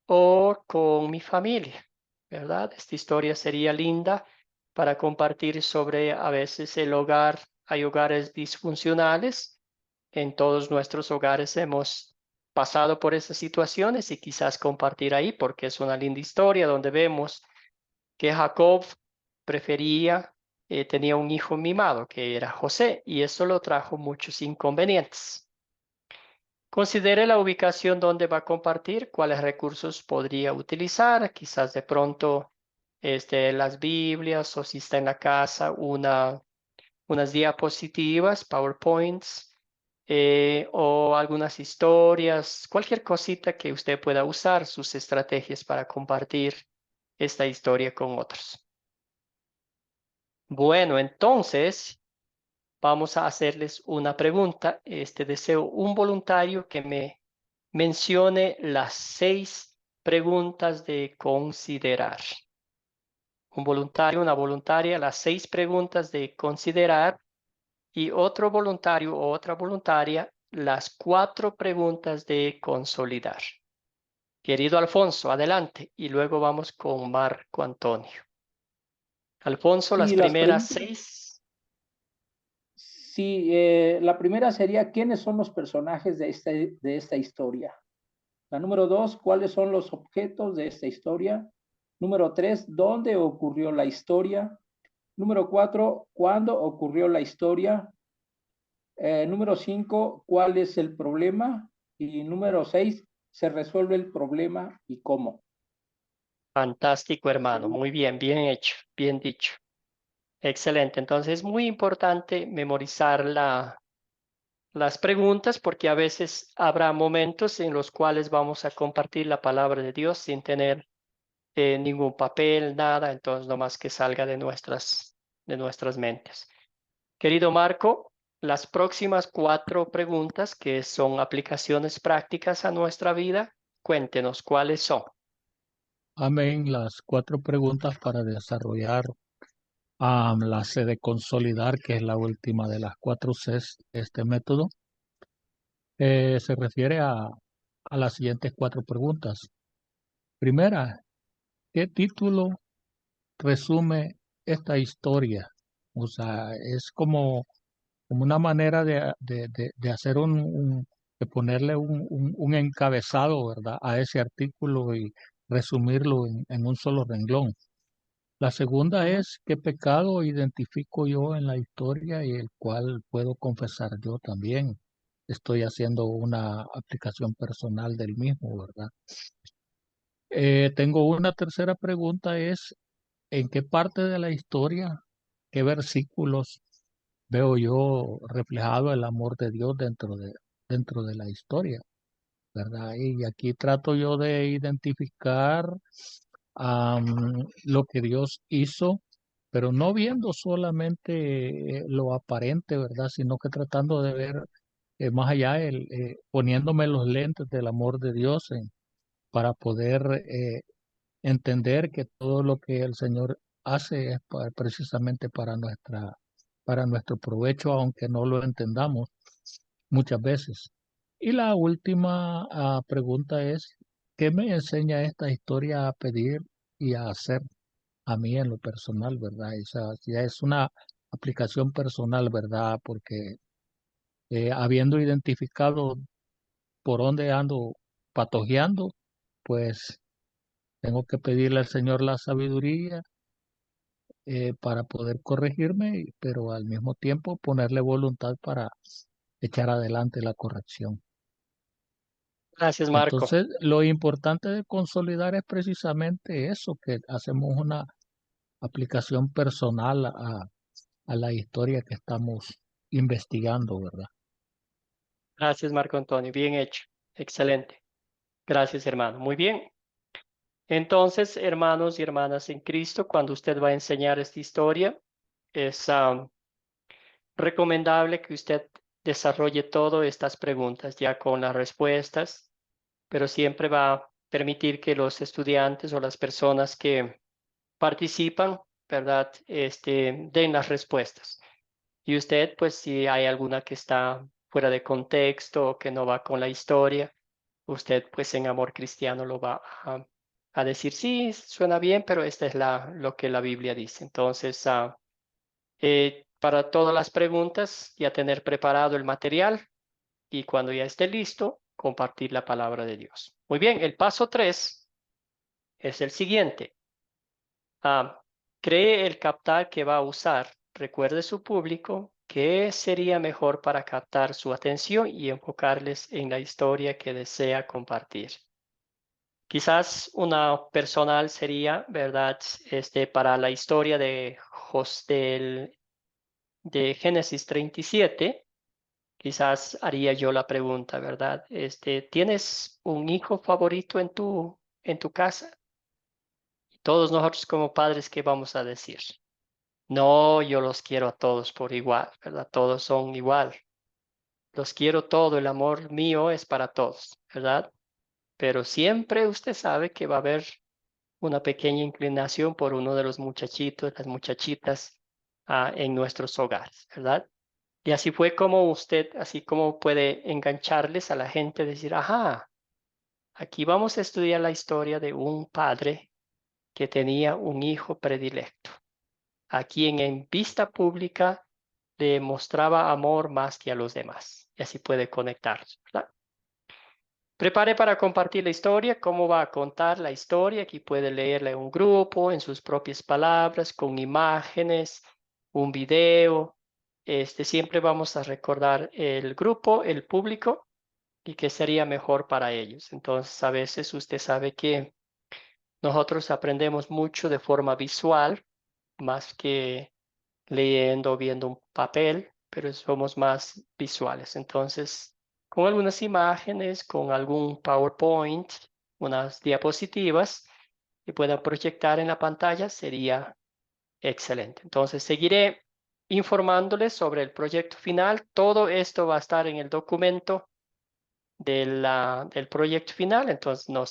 o con mi familia, ¿verdad? Esta historia sería linda para compartir sobre, a veces, el hogar. Hay hogares disfuncionales. En todos nuestros hogares hemos pasado por esas situaciones y quizás compartir ahí, porque es una linda historia donde vemos que Jacob tenía un hijo mimado que era José, y eso lo trajo muchos inconvenientes. Considere la ubicación donde va a compartir, cuáles recursos podría utilizar, quizás de pronto las Biblias, o si está en la casa, unas diapositivas, PowerPoints, o algunas historias, cualquier cosita que usted pueda usar, sus estrategias para compartir esta historia con otros. Bueno, entonces vamos a hacerles una pregunta. Deseo un voluntario que me mencione las 6 preguntas de considerar. Un voluntario, una voluntaria, las 6 preguntas de considerar, y otro voluntario o otra voluntaria, las 4 preguntas de consolidar. Querido Alfonso, adelante, y luego vamos con Marco Antonio. Alfonso, Sí, las primeras 6. Sí, la primera sería: ¿quiénes son los personajes de esta historia? La número 2, ¿cuáles son los objetos de esta historia? Número 3, ¿dónde ocurrió la historia? Número 4, ¿cuándo ocurrió la historia? Número 5, ¿cuál es el problema? Y número 6, ¿se resuelve el problema y cómo? Fantástico, hermano. Muy bien, bien hecho, bien dicho. Excelente. Entonces es muy importante memorizar las preguntas, porque a veces habrá momentos en los cuales vamos a compartir la palabra de Dios sin tener ningún papel, nada. Entonces, no más que salga de nuestras mentes. Querido Marco, las próximas 4 preguntas, que son aplicaciones prácticas a nuestra vida, cuéntenos cuáles son. Amén. Las 4 preguntas para desarrollar la C de consolidar, que es la última de las 4 Cs de este método, se refiere a las siguientes 4 preguntas. Primera, ¿qué título resume esta historia? O sea, es como como una manera de hacer de ponerle un encabezado, ¿verdad?, a ese artículo y resumirlo en un solo renglón. La segunda es qué pecado identifico yo en la historia y el cual puedo confesar yo también. Estoy haciendo una aplicación personal del mismo, ¿verdad? Tengo una tercera pregunta, es ¿en qué parte de la historia, qué versículos veo yo reflejado el amor de Dios dentro de la historia, ¿verdad? Y aquí trato yo de identificar lo que Dios hizo, pero no viendo solamente lo aparente, ¿verdad? Sino que tratando de ver más allá, poniéndome los lentes del amor de Dios para poder entender que todo lo que el Señor hace es precisamente para nuestro provecho, aunque no lo entendamos muchas veces. Y la última pregunta es, ¿qué me enseña esta historia a pedir y a hacer a mí en lo personal, verdad? Esa ya es una aplicación personal, ¿verdad? Porque habiendo identificado por dónde ando patojeando, pues tengo que pedirle al Señor la sabiduría para poder corregirme, pero al mismo tiempo ponerle voluntad para echar adelante la corrección. Gracias, Marco. Entonces, lo importante de consolidar es precisamente eso, que hacemos una aplicación personal a la historia que estamos investigando, ¿verdad? Gracias, Marco Antonio. Bien hecho. Excelente. Gracias, hermano. Muy bien. Entonces, hermanos y hermanas en Cristo, cuando usted va a enseñar esta historia, es recomendable que usted desarrolle todas estas preguntas ya con las respuestas, pero siempre va a permitir que los estudiantes o las personas que participan, ¿verdad?, den las respuestas. Y usted, pues, si hay alguna que está fuera de contexto o que no va con la historia, usted, pues, en amor cristiano lo va a decir, sí, suena bien, pero esta es lo que la Biblia dice. Entonces, para todas las preguntas, ya tener preparado el material y cuando ya esté listo, compartir la palabra de Dios. Muy bien, el paso 3 es el siguiente. Cree el captar que va a usar. Recuerde su público qué sería mejor para captar su atención y enfocarles en la historia que desea compartir. Quizás una personal sería, ¿verdad? Para la historia de Génesis 37, quizás haría yo la pregunta, ¿verdad? ¿Tienes un hijo favorito en tu casa? Todos nosotros como padres, ¿qué vamos a decir? No, yo los quiero a todos por igual, ¿verdad? Todos son igual. Los quiero todo, el amor mío es para todos, ¿verdad? Pero siempre usted sabe que va a haber una pequeña inclinación por uno de los muchachitos, las muchachitas en nuestros hogares, ¿verdad? Y así fue como usted, así como puede engancharles a la gente, decir, ajá, aquí vamos a estudiar la historia de un padre que tenía un hijo predilecto, a quien en vista pública le mostraba amor más que a los demás. Y así puede conectarse, ¿verdad? Prepare para compartir la historia, cómo va a contar la historia. Aquí puede leerla en un grupo, en sus propias palabras, con imágenes, un video. Siempre vamos a recordar el grupo, el público, y qué sería mejor para ellos. Entonces, a veces usted sabe que nosotros aprendemos mucho de forma visual, más que leyendo o viendo un papel, pero somos más visuales. Entonces, con algunas imágenes, con algún PowerPoint, unas diapositivas que puedan proyectar en la pantalla, sería excelente. Entonces, seguiré informándoles sobre el proyecto final. Todo esto va a estar en el documento del proyecto final, entonces no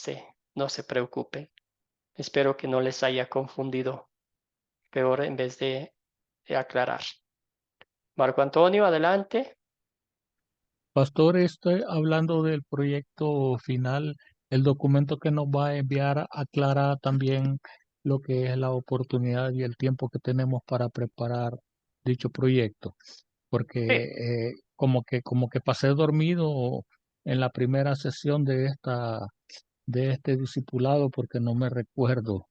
se preocupen. Espero que no les haya confundido peor en vez de aclarar. Marco Antonio, adelante. Pastor, estoy hablando del proyecto final. El documento que nos va a enviar aclara también lo que es la oportunidad y el tiempo que tenemos para preparar dicho proyecto. porque como que pasé dormido en la primera sesión de este discipulado porque no me recuerdo,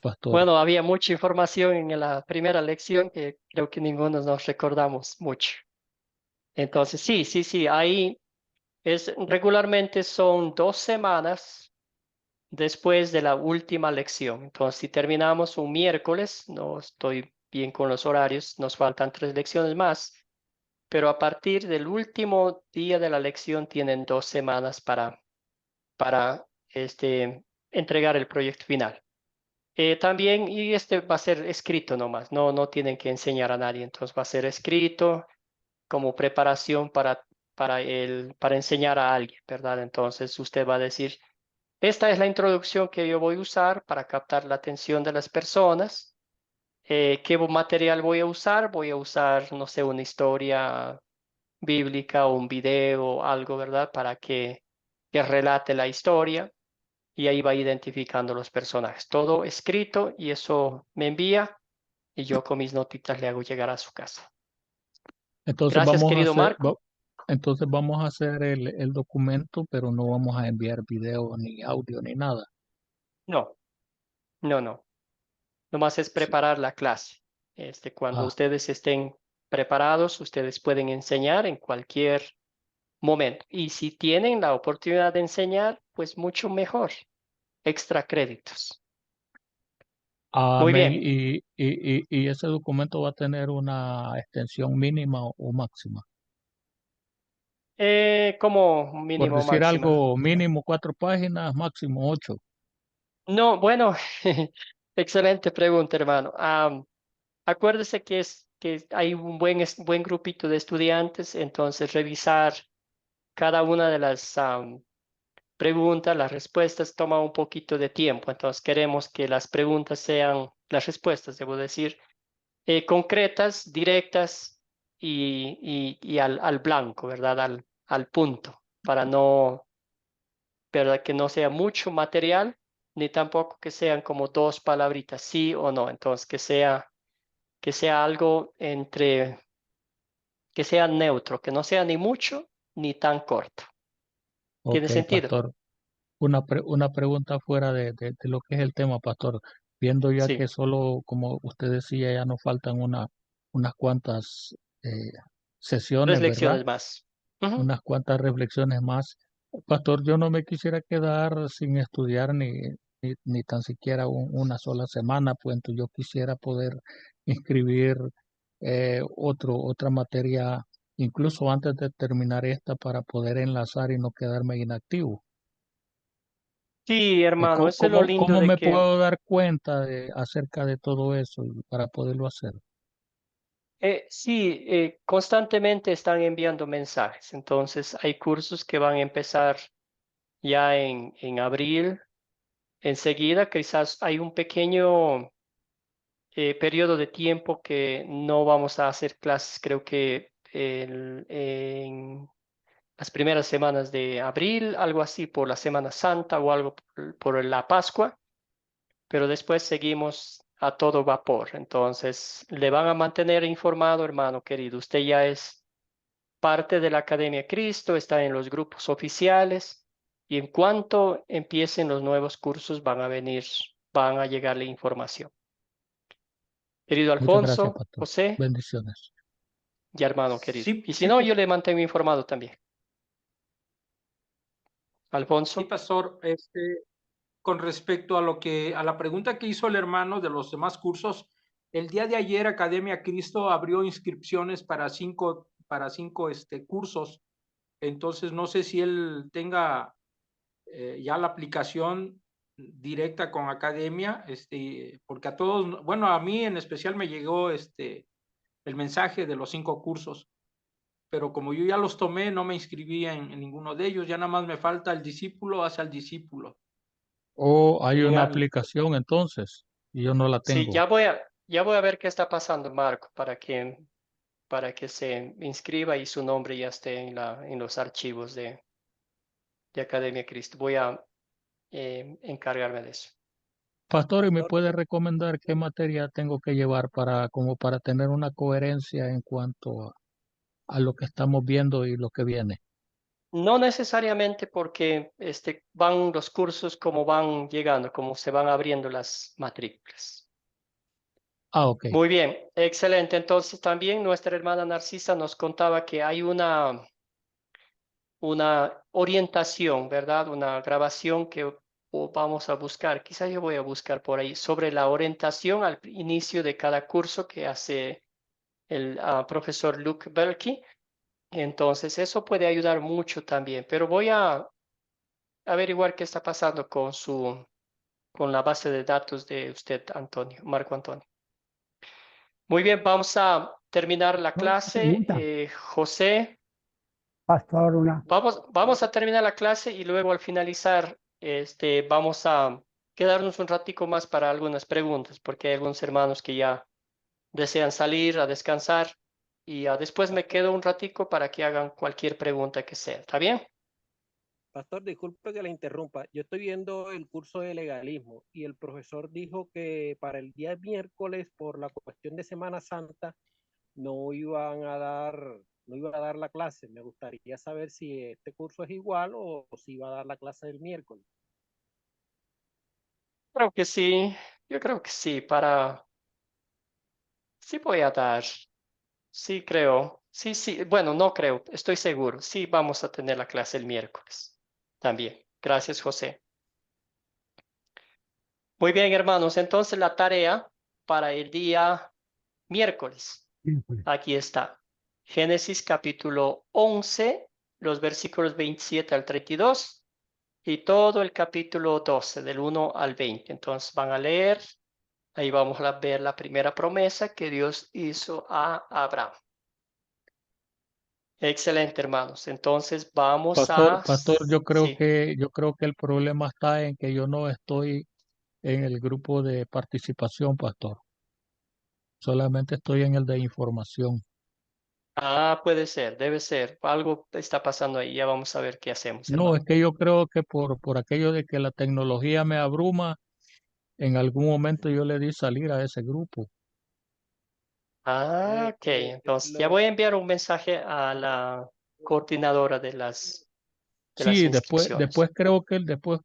pastor. Bueno, había mucha información en la primera lección que creo que ninguno nos recordamos mucho. Entonces, sí, ahí regularmente son 2 semanas después de la última lección. Entonces, si terminamos un miércoles, no estoy bien con los horarios, nos faltan 3 lecciones más, pero a partir del último día de la lección tienen 2 semanas para entregar el proyecto final. También, y este va a ser escrito nomás, no tienen que enseñar a nadie, entonces va a ser escrito como preparación para enseñar a alguien, ¿verdad? Entonces usted va a decir, esta es la introducción que yo voy a usar para captar la atención de las personas. ¿Qué material voy a usar? Voy a usar, no sé, una historia bíblica o un video o algo, ¿verdad? Para que relate la historia y ahí va identificando los personajes. Todo escrito y eso me envía y yo con mis notitas le hago llegar a su casa. Entonces Gracias, querido Marco. entonces vamos a hacer el documento, pero no vamos a enviar video ni audio ni nada. No. Nomás es preparar la clase. Cuando Ah, ustedes estén preparados, ustedes pueden enseñar en cualquier momento. Y si tienen la oportunidad de enseñar, pues mucho mejor. Extra créditos. Muy amén. bien. Y ese documento va a tener una extensión mínima o máxima. Como Por mínimo decir máxima. algo, mínimo 4 páginas, máximo 8. No, bueno, excelente pregunta, hermano. Acuérdese que hay un buen grupito de estudiantes, entonces revisar cada una de las preguntas, las respuestas toma un poquito de tiempo, entonces queremos que las preguntas sean, las respuestas, debo decir, concretas, directas y al blanco, ¿verdad? Al punto, para no, ¿verdad? Que no sea mucho material, ni tampoco que sean como 2 palabritas, sí o no, entonces que sea algo que sea neutro, que no sea ni mucho ni tan corto. ¿Tiene Ok, sentido? pastor. Una pregunta fuera de lo que es el tema, pastor. Viendo ya Sí, que solo, como usted decía, ya nos faltan unas cuantas sesiones, ¿verdad? lecciones más. Ujú. Unas cuantas reflexiones más. Pastor, yo no me quisiera quedar sin estudiar ni tan siquiera una sola semana, pues entonces yo quisiera poder inscribir otra materia, incluso antes de terminar esta, para poder enlazar y no quedarme inactivo. Sí, hermano, ¿Cómo, eso es lo lindo cómo de me que puedo dar cuenta acerca de todo eso para poderlo hacer? sí, constantemente están enviando mensajes. Entonces, hay cursos que van a empezar ya en abril. Enseguida, quizás hay un pequeño periodo de tiempo que no vamos a hacer clases, creo que en las primeras semanas de abril, algo así por la Semana Santa o algo por la Pascua, pero después seguimos a todo vapor. Entonces, le van a mantener informado, hermano querido. Usted ya es parte de la Academia Cristo, está en los grupos oficiales y en cuanto empiecen los nuevos cursos van a llegarle información. Querido Muchas gracias, Alfonso, pastor. José Bendiciones. y hermano querido. Sí, Y si sí, no, yo le mantengo informado también. sí, Alfonso. pastor, con respecto a la pregunta que hizo el hermano de los demás cursos, el día de ayer Academia Cristo abrió inscripciones para cinco cursos. Entonces no sé si él tenga ya la aplicación directa con Academia, porque a todos, bueno, a mí en especial me llegó el mensaje de los 5 cursos, pero como yo ya los tomé, no me inscribí en ninguno de ellos, ya nada más me falta el discípulo hacia el discípulo. O hay En una al- aplicación entonces y yo no la sí, tengo. ya voy a ver qué está pasando, Marco, para que se inscriba y su nombre ya esté en los archivos de Academia Cristo. Voy a encargarme de eso. Pastor, ¿y me Pastor, puede recomendar qué materia tengo que llevar como para tener una coherencia en cuanto a lo que estamos viendo y lo que viene. No necesariamente porque van los cursos como van llegando, como se van abriendo las matrículas. Ok. Muy bien, excelente. Entonces también nuestra hermana Narcisa nos contaba que hay una orientación, ¿verdad? Una grabación que vamos a buscar. Quizá yo voy a buscar por ahí sobre la orientación al inicio de cada curso que hace el profesor Luke Belkey. Entonces eso puede ayudar mucho también, pero voy a averiguar qué está pasando con la base de datos de usted, Antonio, Marco Antonio. Muy bien, vamos a terminar la clase. José, Pastor, una. vamos a terminar la clase y luego al finalizar, vamos a quedarnos un ratico más para algunas preguntas, porque hay algunos hermanos que ya desean salir a descansar y después me quedo un ratico para que hagan cualquier pregunta que sea. ¿Está bien? Pastor, disculpe que la interrumpa. Yo estoy viendo el curso de legalismo y el profesor dijo que para el día miércoles, por la cuestión de Semana Santa, no iba a dar la clase. Me gustaría saber si este curso es igual o si iba a dar la clase del miércoles. Creo que sí, yo creo que sí, sí voy a dar, sí creo, sí, bueno, no creo, estoy seguro, sí vamos a tener la clase el miércoles también. Gracias, José. Muy bien, hermanos, entonces la tarea para el día miércoles, aquí está. Génesis capítulo 11, los versículos 27 al 32 y todo el capítulo 12, del 1 al 20. Entonces van a leer. Ahí vamos a ver la primera promesa que Dios hizo a Abraham. Excelente, hermanos. Entonces vamos Pastor, yo creo sí. que el problema está en que yo no estoy en el grupo de participación, pastor. Solamente estoy en el de información. Puede ser, debe ser. Algo está pasando ahí. Ya vamos a ver qué hacemos, No, hermano. es que yo creo que por aquello de que la tecnología me abruma, en algún momento yo le di salir a ese grupo. Ok. Entonces ya voy a enviar un mensaje a la coordinadora de las Sí, inscripciones. después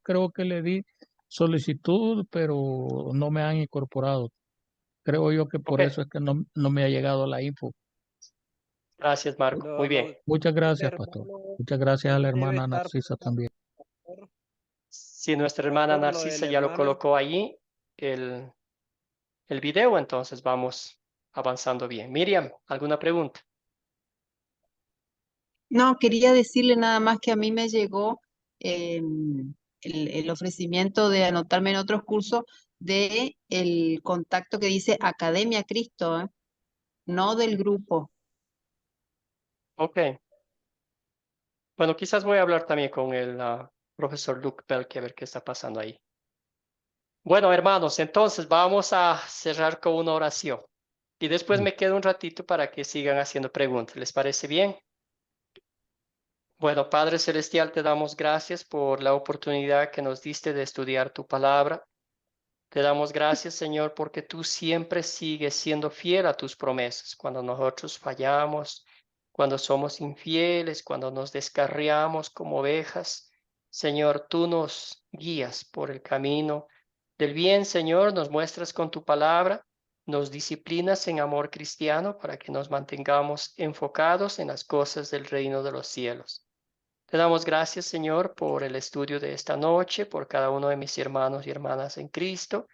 creo que le di solicitud, pero no me han incorporado. Creo yo que por Ok. eso es que no me ha llegado la info. Gracias, Marco. Muy bien. Muchas gracias, pastor. Muchas gracias a la debe hermana estar, Narcisa también. Si nuestra hermana pastor, lo del Narcisa ya lo hermano. colocó allí, el video, entonces vamos avanzando bien. Miriam, ¿alguna pregunta? No, quería decirle nada más que a mí me llegó el ofrecimiento de anotarme en otros cursos de el contacto que dice Academia Cristo, no del grupo. Ok. Bueno, quizás voy a hablar también con el profesor Luke Belke a ver qué está pasando ahí. Bueno, hermanos, entonces vamos a cerrar con una oración. Y después me quedo un ratito para que sigan haciendo preguntas. ¿Les parece bien? Bueno, Padre Celestial, te damos gracias por la oportunidad que nos diste de estudiar tu palabra. Te damos gracias, Señor, porque tú siempre sigues siendo fiel a tus promesas. Cuando nosotros fallamos, cuando somos infieles, cuando nos descarriamos como ovejas, Señor, tú nos guías por el camino del bien, Señor, nos muestras con tu palabra, nos disciplinas en amor cristiano para que nos mantengamos enfocados en las cosas del reino de los cielos. Te damos gracias, Señor, por el estudio de esta noche, por cada uno de mis hermanos y hermanas en Cristo.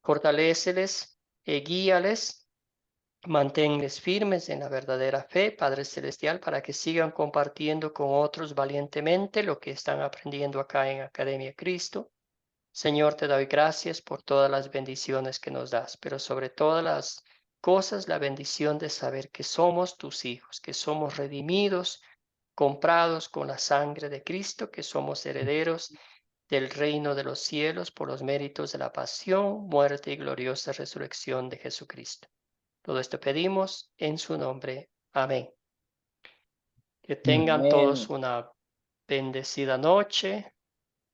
Fortaléceles, guíales, manténles firmes en la verdadera fe, Padre Celestial, para que sigan compartiendo con otros valientemente lo que están aprendiendo acá en Academia Cristo. Señor, te doy gracias por todas las bendiciones que nos das, pero sobre todas las cosas, la bendición de saber que somos tus hijos, que somos redimidos, comprados con la sangre de Cristo, que somos herederos del reino de los cielos por los méritos de la pasión, muerte y gloriosa resurrección de Jesucristo. Todo esto pedimos en su nombre. Amén. Que tengan todos Amén. una bendecida noche.